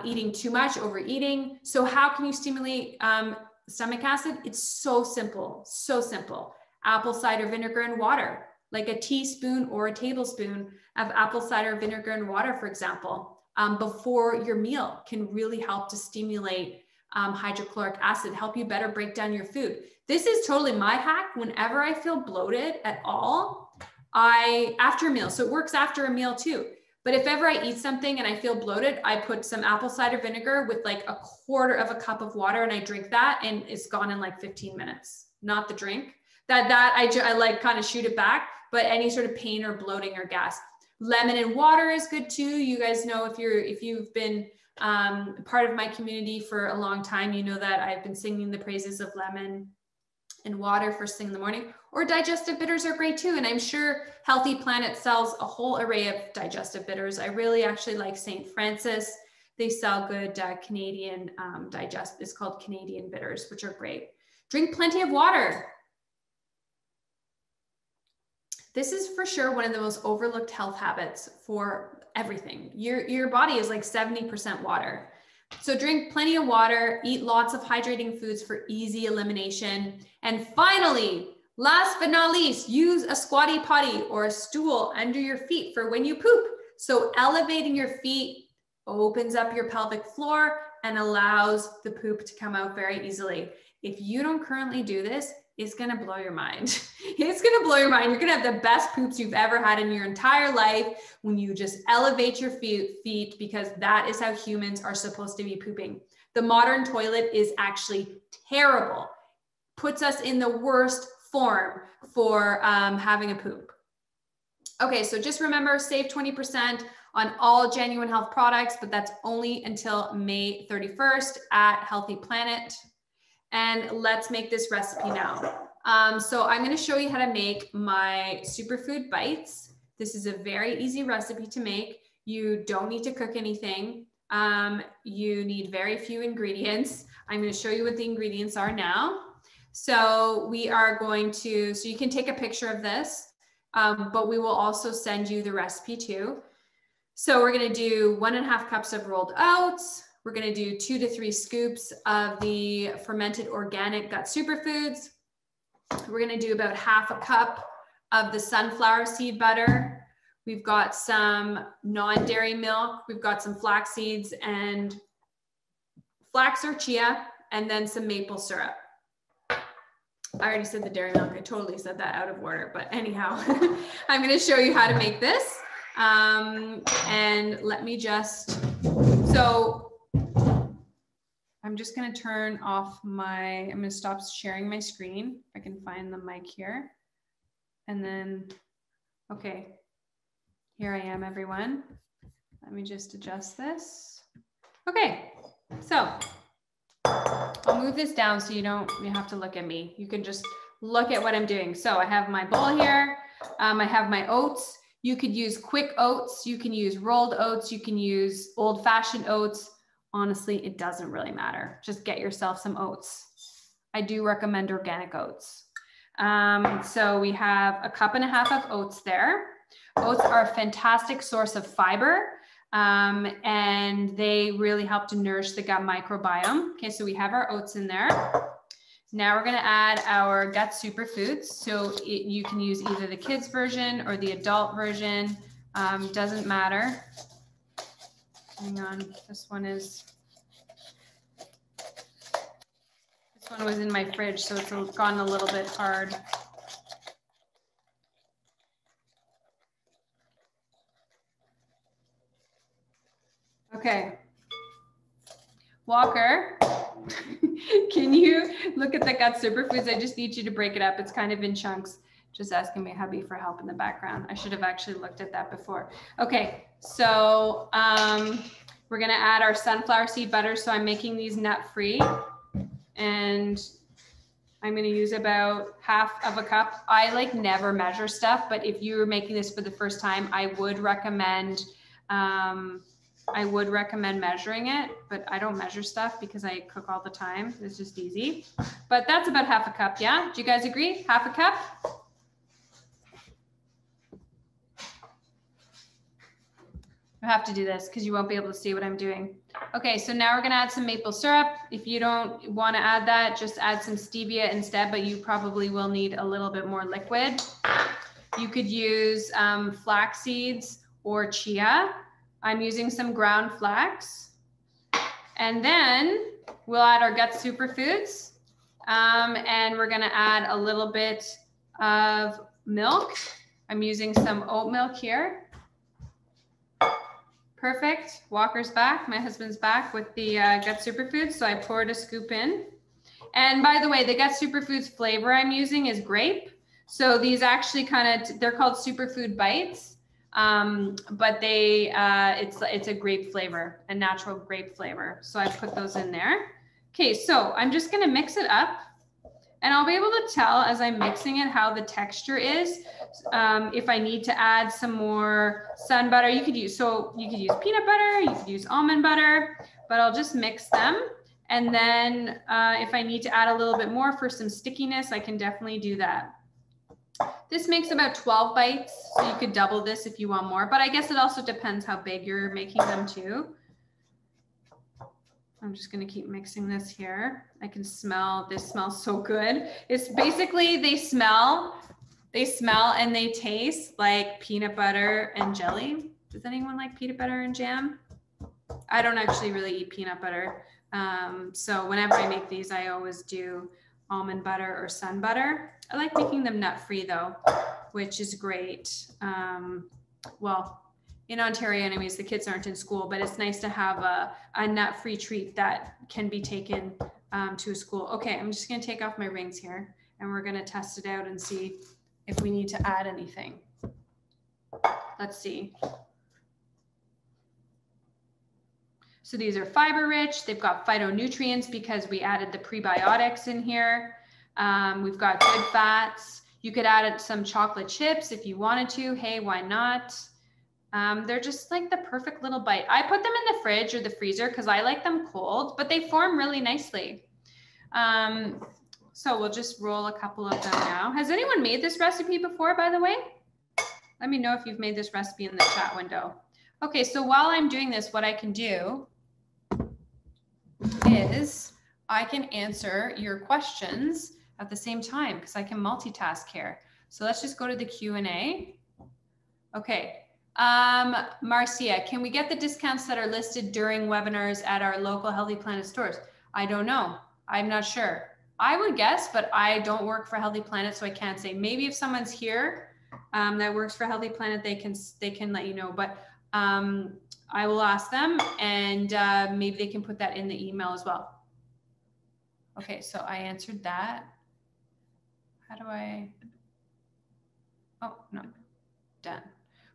eating too much, overeating. So how can you stimulate stomach acid? It's so simple, so simple. Apple cider vinegar and water, like a teaspoon or a tablespoon of apple cider vinegar and water, for example, before your meal can really help to stimulate hydrochloric acid, help you better break down your food. This is totally my hack. Whenever I feel bloated at all, after a meal, so it works after a meal too. But if ever I eat something and I feel bloated, I put some apple cider vinegar with like 1/4 of a cup of water, and I drink that, and it's gone in like 15 minutes. Not the drink. I like kind of shoot it back, but any sort of pain or bloating or gas. Lemon and water is good too. You guys know, if you've been part of my community for a long time, you know that I've been singing the praises of lemon and water first thing in the morning. Or digestive bitters are great too. And I'm sure Healthy Planet sells a whole array of digestive bitters. I really actually like St. Francis. They sell good Canadian it's called Canadian bitters, which are great. Drink plenty of water. This is for sure one of the most overlooked health habits for everything. Your body is like 70% water. So drink plenty of water, eat lots of hydrating foods for easy elimination. And finally, last but not least, use a squatty potty or a stool under your feet for when you poop. So elevating your feet opens up your pelvic floor and allows the poop to come out very easily. If you don't currently do this, it's going to blow your mind. It's going to blow your mind. You're going to have the best poops you've ever had in your entire life when you just elevate your feet, because that is how humans are supposed to be pooping. The modern toilet is actually terrible. Puts us in the worst form for having a poop. Okay, so just remember, save 20% on all Genuine Health products, but that's only until May 31st at Healthy Planet. And let's make this recipe now. So I'm going to show you how to make my superfood bites. This is a very easy recipe to make. You don't need to cook anything. You need very few ingredients. I'm going to show you what the ingredients are now. So we are going to, so you can take a picture of this, but we will also send you the recipe too. So we're going to do 1.5 cups of rolled oats. We're going to do 2 to 3 scoops of the fermented organic gut superfoods. We're going to do about 1/2 cup of the sunflower seed butter. We've got some non-dairy milk. We've got some flax seeds and flax or chia, and then some maple syrup. I already said the dairy milk. I totally said that out of order, but anyhow, I'm going to show you how to make this. And let me just, so I'm just going to turn off I'm going to stop sharing my screen. If I can find the mic here. And then, okay, here I am, everyone. Let me just adjust this. Okay, so I'll move this down so you have to look at me. You can just look at what I'm doing. So I have my bowl here. I have my oats. You could use quick oats. You can use rolled oats. You can use old-fashioned oats. Honestly, it doesn't really matter. Just get yourself some oats. I do recommend organic oats. So we have 1.5 cups of oats there. Oats are a fantastic source of fiber. And they really help to nourish the gut microbiome. Okay, so we have our oats in there. Now we're going to add our gut superfoods. So you can use either the kids version or the adult version. Doesn't matter. Hang on, this one was in my fridge, so it's gone a little bit hard. Okay. Walker, can you look at the gut superfoods? I just need you to break it up. It's kind of in chunks. Just asking my hubby for help in the background. I should have actually looked at that before. Okay, so we're gonna add our sunflower seed butter. So I'm making these nut-free, and I'm gonna use about 1/2 cup. I never measure stuff, but if you were making this for the first time, I would recommend measuring it, but I don't measure stuff because I cook all the time. It's just easy. But that's about 1/2 cup, yeah? Do you guys agree? 1/2 cup? I have to do this because you won't be able to see what I'm doing. Okay, so now we're gonna add some maple syrup. If you don't wanna add that, just add some stevia instead, but you probably will need a little bit more liquid. You could use flax seeds or chia. I'm using some ground flax. And then we'll add our gut superfoods. And we're gonna add a little bit of milk. I'm using some oat milk here. Perfect. Walker's back. My husband's back with the gut superfoods. So I poured a scoop in. And by the way, the gut superfoods flavor I'm using is grape. So these actually they're called superfood bites. But it's a grape flavor, a natural grape flavor. So I put those in there. Okay, so I'm just gonna mix it up, and I'll be able to tell as I'm mixing it how the texture is. If I need to add some more sun butter, you could use peanut butter, you could use almond butter, but I'll just mix them. And then if I need to add a little bit more for some stickiness, I can definitely do that. This makes about 12 bites, so you could double this if you want more, but I guess it also depends how big you're making them too. I'm just gonna keep mixing this here. I can smell, this smells so good. It's basically, they smell and they taste like peanut butter and jelly. Does anyone like peanut butter and jam? I don't actually really eat peanut butter. So whenever I make these, I always do almond butter or sun butter. I like making them nut-free though, which is great. Well, In Ontario anyways, the kids aren't in school, but it's nice to have a nut-free treat that can be taken to a school. Okay, I'm just gonna take off my rings here and we're gonna test it out and see if we need to add anything. Let's see. So these are fiber rich. They've got phytonutrients because we added the prebiotics in here. We've got good fats. You could add some chocolate chips if you wanted to. Hey, why not? They're just like the perfect little bite. I put them in the fridge or the freezer because I like them cold, but they form really nicely. So we'll just roll a couple of them now. Has anyone made this recipe before, by the way? Let me know if you've made this recipe in the chat window. Okay, so while I'm doing this, what I can do is I can answer your questions at the same time because I can multitask here. So let's just go to the Q&A. Okay. Marcia, can we get the discounts that are listed during webinars at our local Healthy Planet stores? I don't know. I'm not sure. I would guess, but I don't work for Healthy Planet, so I can't say. Maybe if someone's here that works for Healthy Planet, they can let you know. But I will ask them, and maybe they can put that in the email as well. Okay, so I answered that. How do I? Oh no, done.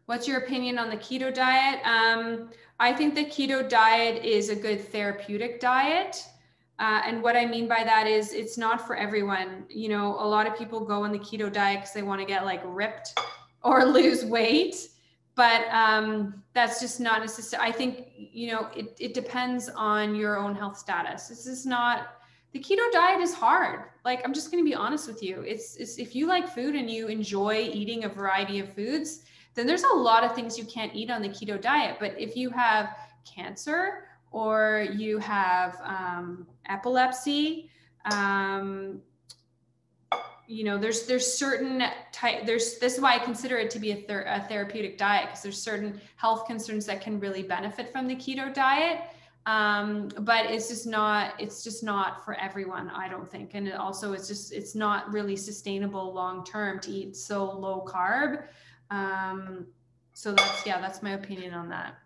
What's your opinion on the keto diet? I think the keto diet is a good therapeutic diet. And what I mean by that is it's not for everyone. You know, a lot of people go on the keto diet because they want to get like ripped or lose weight, but that's just not necessary. I think, you know, it depends on your own health status. This is not, the keto diet is hard. Like, I'm just going to be honest with you. It's if you like food and you enjoy eating a variety of foods, then there's a lot of things you can't eat on the keto diet. But if you have cancer or you have epilepsy, you know, there's certain type, this is why I consider it to be a therapeutic diet, because there's certain health concerns that can really benefit from the keto diet. But it's just not for everyone, I don't think. And it also, it's not really sustainable long-term to eat so low carb. So that's my opinion on that.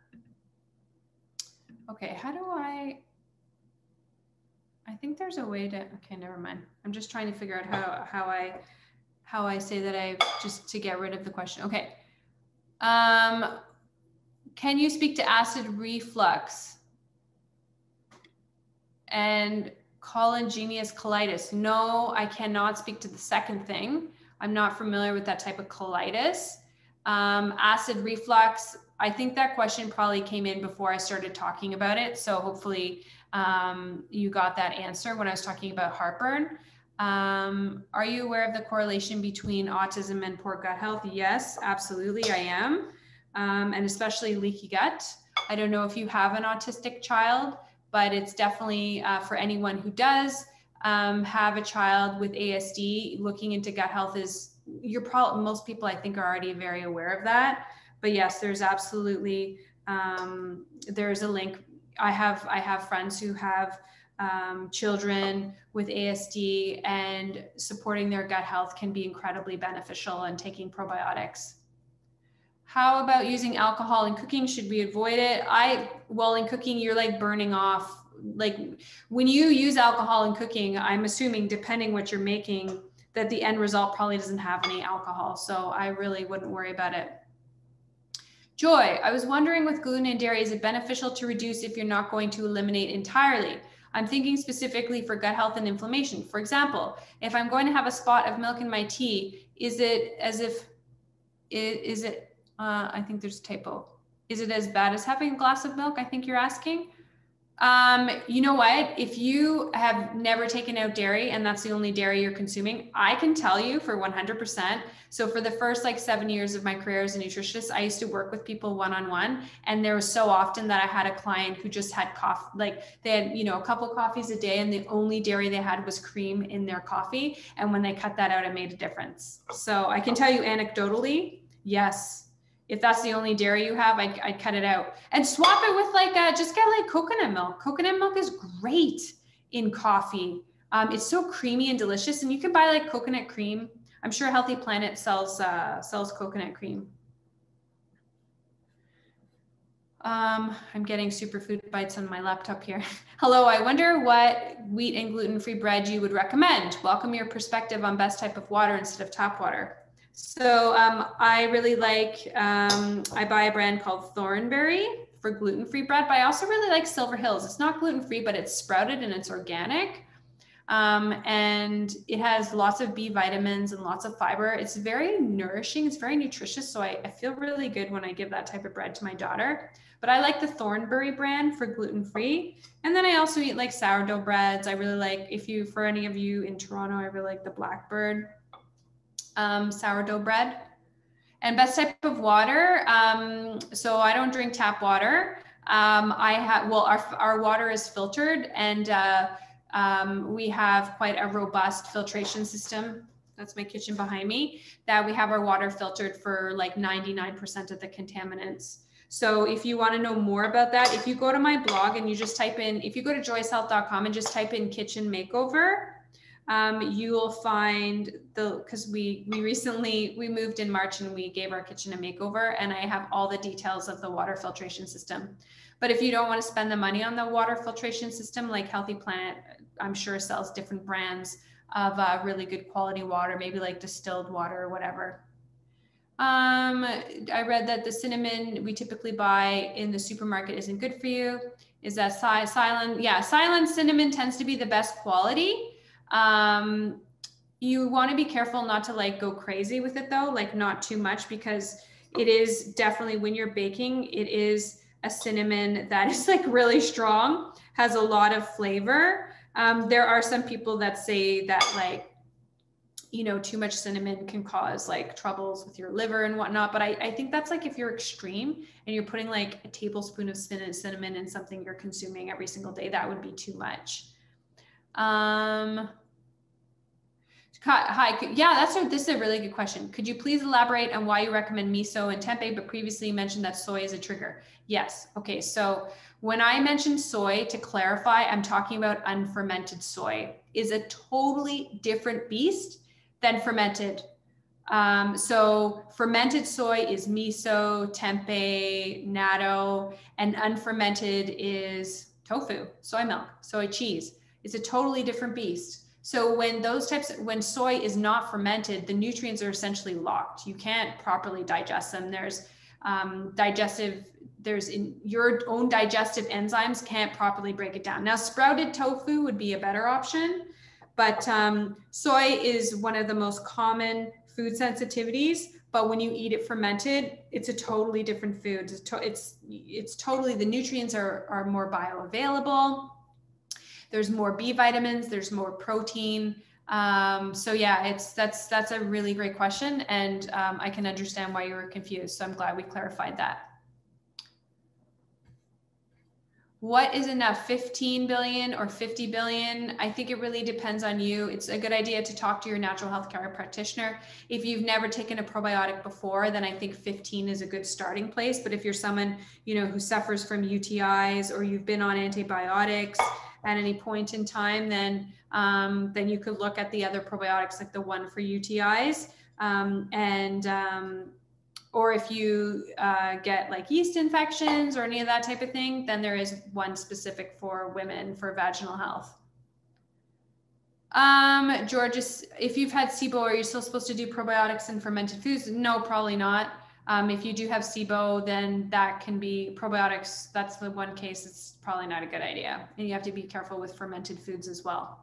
Okay, how do I think there's a way to, okay, never mind. I'm just trying to figure out how I say that just to get rid of the question. Okay. Can you speak to acid reflux and cholangitis colitis? No, I cannot speak to the second thing. I'm not familiar with that type of colitis. Acid reflux, I think that question probably came in before I started talking about it. So hopefully you got that answer when I was talking about heartburn. Are you aware of the correlation between autism and poor gut health? Yes, absolutely, I am. And especially leaky gut. I don't know if you have an autistic child, but it's definitely for anyone who does have a child with ASD, looking into gut health is, most people I think are already very aware of that. But yes, there's absolutely, there's a link. I have friends who have children with ASD, and supporting their gut health can be incredibly beneficial, and taking probiotics. How about using alcohol in cooking? Should we avoid it? Well, in cooking, you're like burning off, like when you use alcohol in cooking, I'm assuming, depending what you're making, that the end result probably doesn't have any alcohol. So I really wouldn't worry about it. Joy, I was wondering, with gluten and dairy, is it beneficial to reduce if you're not going to eliminate entirely? I'm thinking specifically for gut health and inflammation. For example, if I'm going to have a spot of milk in my tea, is it as if, I think there's a typo. Is it as bad as having a glass of milk? I think you're asking. You know what? If you have never taken out dairy and that's the only dairy you're consuming, I can tell you for 100%. So for the first like 7 years of my career as a nutritionist, I used to work with people one-on-one, and there was so often that I had a client who just had coffee, like they had, you know, a couple coffees a day, and the only dairy they had was cream in their coffee. And when they cut that out, it made a difference. So I can tell you anecdotally, yes. If that's the only dairy you have, I'd cut it out and swap it with like, just get like coconut milk. Coconut milk is great in coffee. It's so creamy and delicious, and you can buy like coconut cream. I'm sure Healthy Planet sells coconut cream. I'm getting superfood bites on my laptop here. Hello, I wonder what wheat and gluten-free bread you would recommend. Welcome your perspective on best type of water instead of tap water. So I really like, I buy a brand called Thornberry for gluten-free bread, but I also really like Silver Hills. It's not gluten-free, but it's sprouted and it's organic. And it has lots of B vitamins and lots of fiber. It's very nourishing. It's very nutritious. So I feel really good when I give that type of bread to my daughter. But I like the Thornberry brand for gluten-free. And then I also eat like sourdough breads. I really like, for any of you in Toronto, I really like the Blackbird sourdough bread. And best type of water. So I don't drink tap water. Our water is filtered, and we have quite a robust filtration system. That's my kitchen behind me, that we have our water filtered for like 99% of the contaminants. So if you want to know more about that, if you go to my blog and you just type in, if you go to joycehealth.com and just type in kitchen makeover, you will find because we moved in March and we gave our kitchen a makeover, and I have all the details of the water filtration system. But if you don't want to spend the money on the water filtration system, like Healthy Planet, I'm sure sells different brands of really good quality water, maybe like distilled water or whatever. I read that the cinnamon we typically buy in the supermarket isn't good for you. Is that silent? Yeah, silent cinnamon tends to be the best quality. You want to be careful not to like go crazy with it though, like not too much, because it is definitely, when you're baking, it is a cinnamon that is like really strong, has a lot of flavor. There are some people that say that like, too much cinnamon can cause like troubles with your liver and whatnot. But I think that's like if you're extreme and you're putting like a tablespoon of cinnamon in something you're consuming every single day, that would be too much. Hi, yeah, this is a really good question. Could you please elaborate on why you recommend miso and tempeh, but previously you mentioned that soy is a trigger? Yes. Okay. So when I mentioned soy, to clarify, I'm talking about unfermented soy. Is a totally different beast than fermented. So fermented soy is miso, tempeh, natto, and unfermented is tofu, soy milk, soy cheese. It's a totally different beast. So when soy is not fermented, the nutrients are essentially locked. You can't properly digest them. There's your own digestive enzymes can't properly break it down. Now, sprouted tofu would be a better option, but soy is one of the most common food sensitivities. But when you eat it fermented, it's a totally different food. It's totally, the nutrients are more bioavailable. There's more B vitamins, there's more protein. So yeah, that's a really great question. And I can understand why you were confused. So I'm glad we clarified that. What is enough, 15 billion or 50 billion? I think it really depends on you. It's a good idea to talk to your natural health care practitioner. If you've never taken a probiotic before, then I think 15 is a good starting place. But if you're someone, who suffers from UTIs, or you've been on antibiotics at any point in time, then you could look at the other probiotics, like the one for UTIs, or if you get like yeast infections or any of that type of thing, then there is one specific for women for vaginal health. George, if you've had SIBO, are you still supposed to do probiotics and fermented foods? No, probably not. If you do have SIBO, then that can be probiotics. That's the one case it's probably not a good idea. And you have to be careful with fermented foods as well.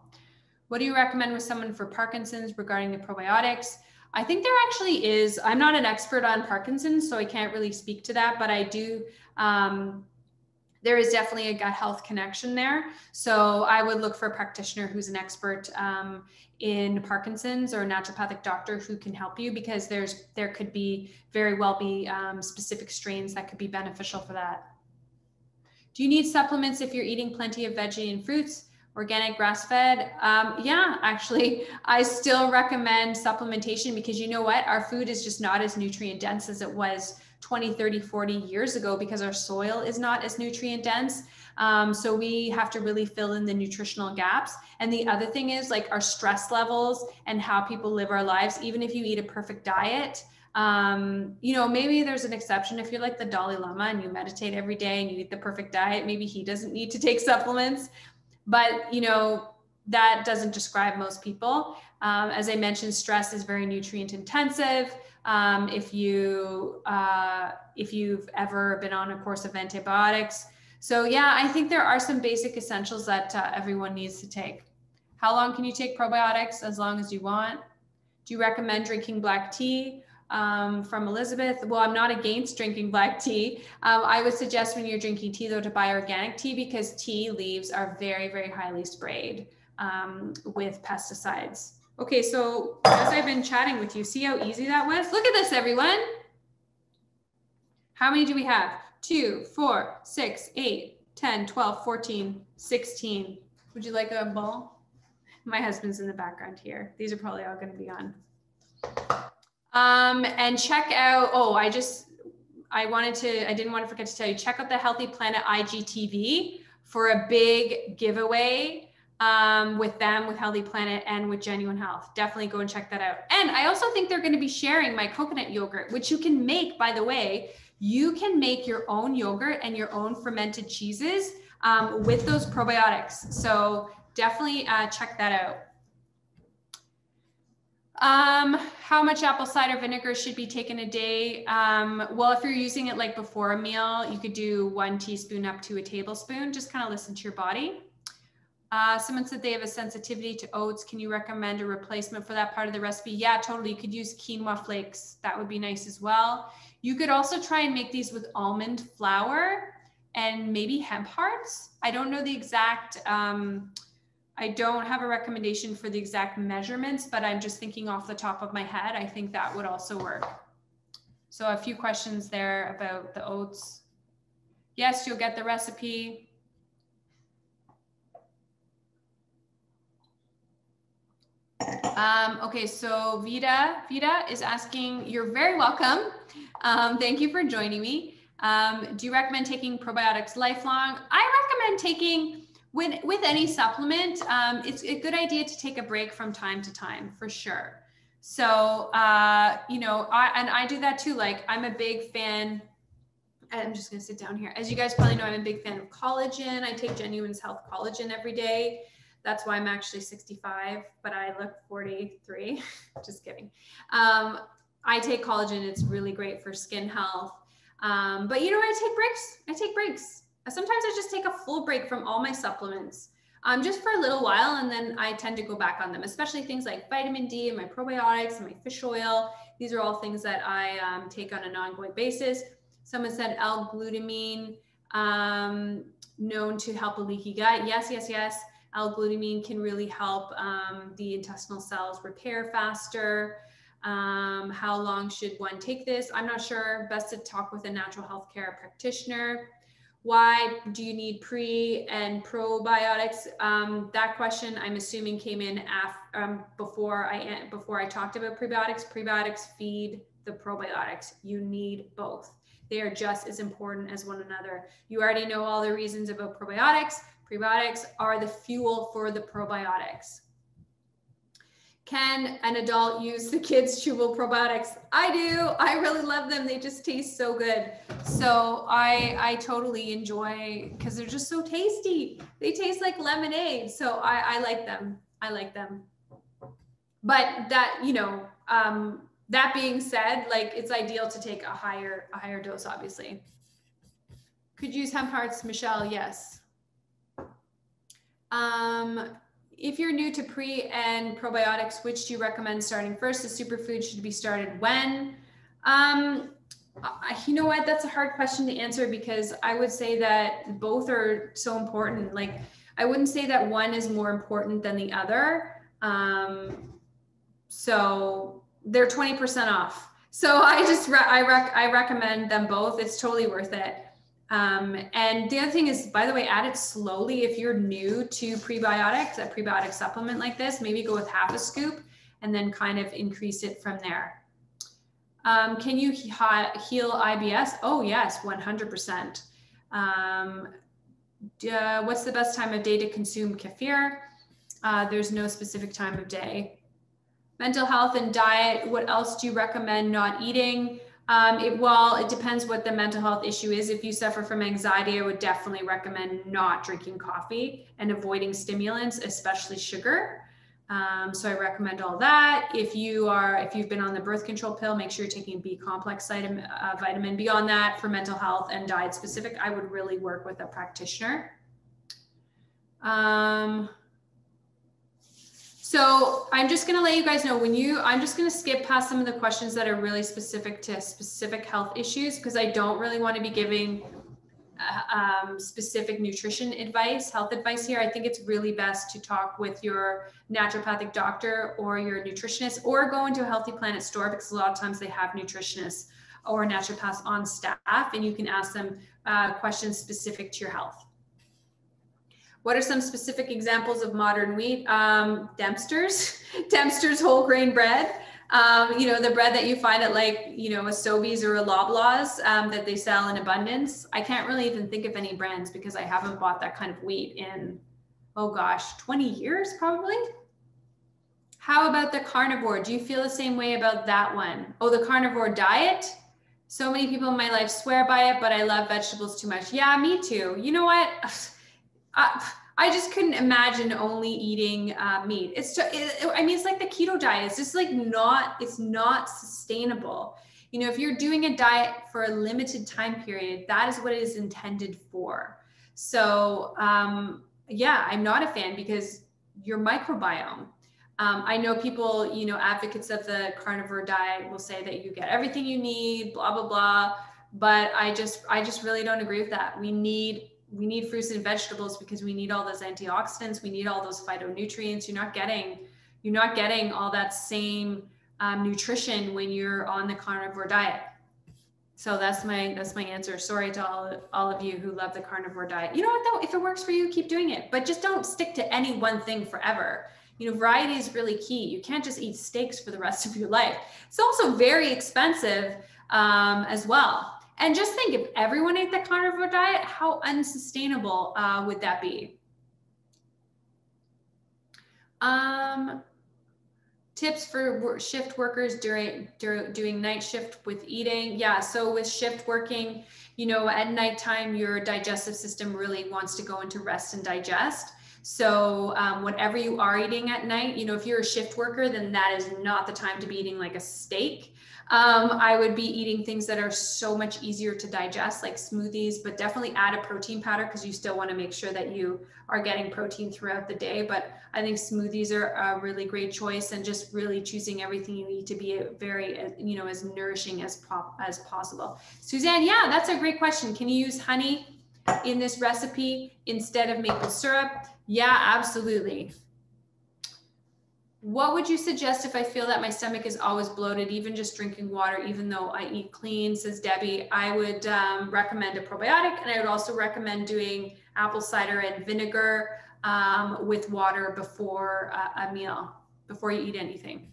What do you recommend with someone for Parkinson's regarding the probiotics? I think there actually is, I'm not an expert on Parkinson's, so I can't really speak to that, but I do, there is definitely a gut health connection there. So I would look for a practitioner who's an expert in Parkinson's, or a naturopathic doctor who can help you, because there could be very well be specific strains that could be beneficial for that. Do you need supplements if you're eating plenty of veggie and fruits? Organic, grass-fed? Yeah, actually, I still recommend supplementation, because you know what? Our food is just not as nutrient dense as it was 20, 30, 40 years ago, because our soil is not as nutrient dense. So we have to really fill in the nutritional gaps. And the other thing is like our stress levels and how people live our lives. Even if you eat a perfect diet, You know, maybe there's an exception if you're like the Dalai Lama and you meditate every day and you eat the perfect diet, maybe he doesn't need to take supplements, but you know, that doesn't describe most people. As I mentioned, stress is very nutrient intensive. If you've ever been on a course of antibiotics. So yeah, I think there are some basic essentials that everyone needs to take. How long can you take probiotics? As long as you want. Do you recommend drinking black tea? From Elizabeth. Well, I'm not against drinking black tea. I would suggest when you're drinking tea though to buy organic tea, because tea leaves are very, very highly sprayed with pesticides. Okay, so as I've been chatting with you, see how easy that was? Look at this, everyone. How many do we have? 2, 4, 6, 8, 10, 12, 14, 16. Would you like a ball? My husband's in the background here. These are probably all going to be on. And check out, I didn't want to forget to tell you, check out the Healthy Planet IGTV for a big giveaway with them, with Healthy Planet and with Genuine Health. Definitely go and check that out. And I also think they're going to be sharing my coconut yogurt, which you can make, by the way. You can make your own yogurt and your own fermented cheeses with those probiotics. So definitely check that out. How much apple cider vinegar should be taken a day? Well, if you're using it like before a meal, you could do 1 teaspoon up to a tablespoon. Just kind of listen to your body. Someone said they have a sensitivity to oats. Can you recommend a replacement for that part of the recipe? Yeah, totally. You could use quinoa flakes. That would be nice as well. You could also try and make these with almond flour and maybe hemp hearts. I don't know the exact, I don't have a recommendation for the exact measurements, but I'm just thinking off the top of my head. I think that would also work. So a few questions there about the oats. Yes, you'll get the recipe. Okay, so Vida is asking, you're very welcome. Thank you for joining me. Do you recommend taking probiotics lifelong? I recommend taking, with any supplement, it's a good idea to take a break from time to time, for sure. So, you know, I do that too. Like, I'm a big fan, and I'm just gonna sit down here. As you guys probably know, I'm a big fan of collagen. I take Genuine Health collagen every day. That's why I'm actually 65, but I look 43. Just kidding. I take collagen. It's really great for skin health. But you know, I take breaks. Sometimes I just take a full break from all my supplements, just for a little while, and then I tend to go back on them, especially things like vitamin D and my probiotics and my fish oil. These are all things that I take on an ongoing basis. Someone said L-glutamine, known to help a leaky gut. Yes. L-glutamine can really help the intestinal cells repair faster. How long should one take this? I'm not sure. Best to talk with a natural health care practitioner. Why do you need pre and probiotics? That question, I'm assuming, came in before I talked about prebiotics. Prebiotics feed the probiotics. You need both. They are just as important as one another. You already know all the reasons about probiotics. Prebiotics are the fuel for the probiotics. Can an adult use the kids' chewable probiotics? I do. I really love them. They just taste so good. So I totally enjoy, because they're just so tasty. They taste like lemonade. So I like them. But that, you know, that being said, like, it's ideal to take a higher dose, obviously. Could use hemp hearts, Michelle? Yes. If you're new to pre and probiotics, which do you recommend starting first? The superfood should be started when? You know what? That's a hard question to answer, because I would say that both are so important. Like, I wouldn't say that one is more important than the other. So they're 20% off. So I recommend them both. It's totally worth it. And the other thing is, by the way, add it slowly. If you're new to prebiotics, a prebiotic supplement like this, maybe go with half a scoop and then kind of increase it from there. Can you heal IBS? Oh yes, 100%. What's the best time of day to consume kefir? There's no specific time of day. Mental health and diet, what else do you recommend not eating? It depends what the mental health issue is. If you suffer from anxiety, I would definitely recommend not drinking coffee and avoiding stimulants, especially sugar. So I recommend all that. If you've been on the birth control pill, make sure you're taking B complex vitamin. Beyond that, for mental health and diet specific, I would really work with a practitioner. So I'm just going to let you guys know I'm just going to skip past some of the questions that are really specific to specific health issues, because I don't really want to be giving specific nutrition advice, health advice here. I think it's really best to talk with your naturopathic doctor or your nutritionist, or go into a Healthy Planet store, because a lot of times they have nutritionists or naturopaths on staff, and you can ask them questions specific to your health. What are some specific examples of modern wheat? Dempster's whole grain bread. The bread that you find at like, a Sobeys or a Loblaws that they sell in abundance. I can't really even think of any brands because I haven't bought that kind of wheat in, 20 years probably. How about the carnivore? Do you feel the same way about that one? Oh, the carnivore diet. So many people in my life swear by it, but I love vegetables too much. Yeah, me too. You know what? I just couldn't imagine only eating meat. It's like the keto diet. It's just like it's not sustainable. If you're doing a diet for a limited time period, that is what it is intended for. So yeah, I'm not a fan, because your microbiome. I know people, advocates of the carnivore diet will say that you get everything you need, blah, blah, blah. But I just really don't agree with that. We need fruits and vegetables because we need all those antioxidants. We need all those phytonutrients. You're not getting all that same nutrition when you're on the carnivore diet. So that's my answer. Sorry to all of you who love the carnivore diet. You know what though? If it works for you, keep doing it, but just don't stick to any one thing forever. Variety is really key. You can't just eat steaks for the rest of your life. It's also very expensive as well. And just think, if everyone ate the carnivore diet, how unsustainable would that be? Tips for shift workers during doing night shift with eating. Yeah, so with shift working, at nighttime, your digestive system really wants to go into rest and digest. So whatever you are eating at night, if you're a shift worker, then that is not the time to be eating like a steak. I would be eating things that are so much easier to digest, like smoothies, but definitely add a protein powder, because you still want to make sure that you are getting protein throughout the day. But I think smoothies are a really great choice, and just really choosing everything you eat to be very, as nourishing as possible. Suzanne, yeah, that's a great question. Can you use honey in this recipe instead of maple syrup? Yeah, absolutely. What would you suggest if I feel that my stomach is always bloated, even just drinking water, even though I eat clean, says Debbie? I would recommend a probiotic, and I would also recommend doing apple cider and vinegar with water before a meal, before you eat anything.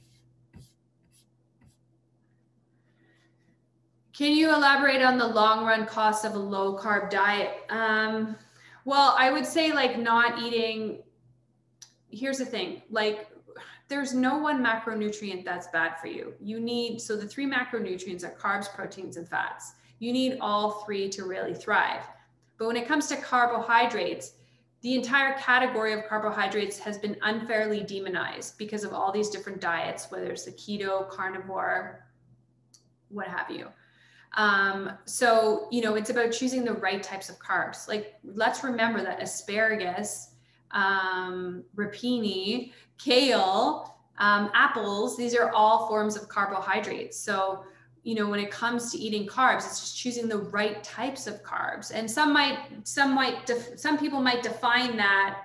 Can you elaborate on the long run costs of a low carb diet? Well, I would say like not eating, here's the thing, like there's no one macronutrient that's bad for you. So the 3 macronutrients are carbs, proteins, and fats. You need all 3 to really thrive. But when it comes to carbohydrates, the entire category of carbohydrates has been unfairly demonized because of all these different diets, whether it's the keto, carnivore, what have you. So, it's about choosing the right types of carbs. Like, let's remember that asparagus, rapini, kale, apples, these are all forms of carbohydrates. So, when it comes to eating carbs, it's just choosing the right types of carbs. And some people might define that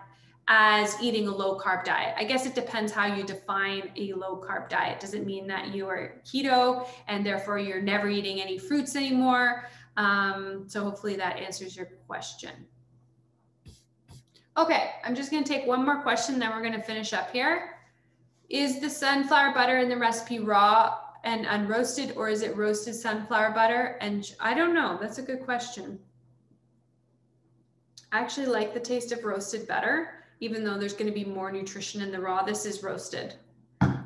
as eating a low carb diet. I guess it depends how you define a low carb diet. Does it mean that you are keto and therefore you're never eating any fruits anymore? So hopefully that answers your question. Okay, I'm just going to take one more question, then we're going to finish up here. Is the sunflower butter in the recipe raw and unroasted, or is it roasted sunflower butter? And I don't know. That's a good question. I actually like the taste of roasted better, even though there's going to be more nutrition in the raw. This is roasted.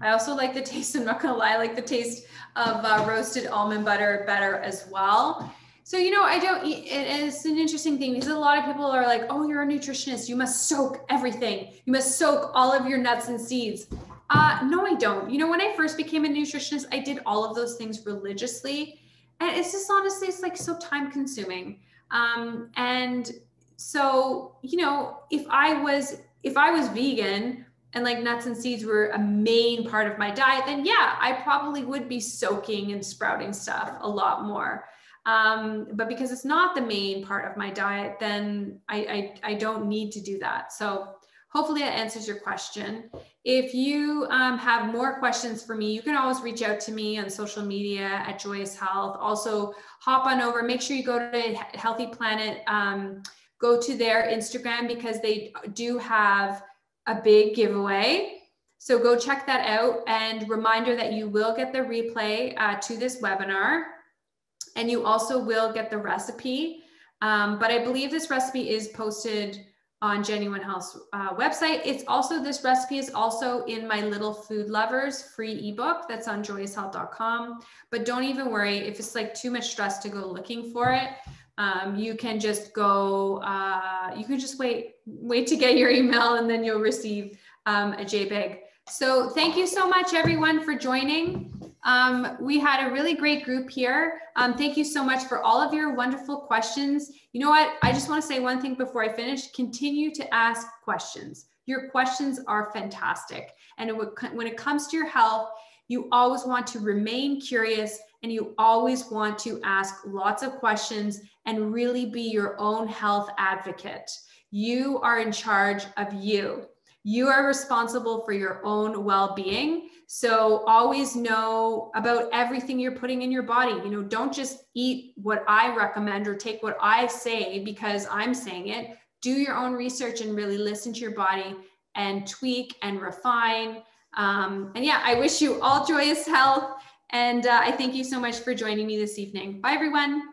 I also like the taste, I'm not gonna lie, I like the taste of roasted almond butter better as well. So, you know, it's an interesting thing because a lot of people are like, oh, you're a nutritionist, you must soak everything. You must soak all of your nuts and seeds. No, I don't. You know, when I first became a nutritionist, I did all of those things religiously. And it's just honestly, it's like so time consuming. And so, you know, if I was vegan and like nuts and seeds were a main part of my diet, then yeah, I probably would be soaking and sprouting stuff a lot more. But because it's not the main part of my diet, then I don't need to do that. So hopefully that answers your question. If you have more questions for me, you can always reach out to me on social media at Joyous Health. Also hop on over, make sure you go to Healthy Planet, go to their Instagram because they do have a big giveaway. So go check that out. And reminder that you will get the replay to this webinar. And you also will get the recipe. But I believe this recipe is posted on Genuine Health's website. This recipe is also in my Little Food Lovers free ebook that's on joyoushealth.com. But don't even worry if it's like too much stress to go looking for it. You can just go, you can just wait to get your email and then you'll receive a JPEG. So thank you so much everyone for joining. We had a really great group here. Thank you so much for all of your wonderful questions. You know what? I just want to say one thing before I finish. Continue to ask questions. Your questions are fantastic. And when it comes to your health, you always want to remain curious and you always want to ask lots of questions and really be your own health advocate. You are in charge of you. You are responsible for your own well-being. So always know about everything you're putting in your body. You know, don't just eat what I recommend or take what I say because I'm saying it. Do your own research and really listen to your body and tweak and refine. And yeah, I wish you all joyous health. And I thank you so much for joining me this evening. Bye, everyone.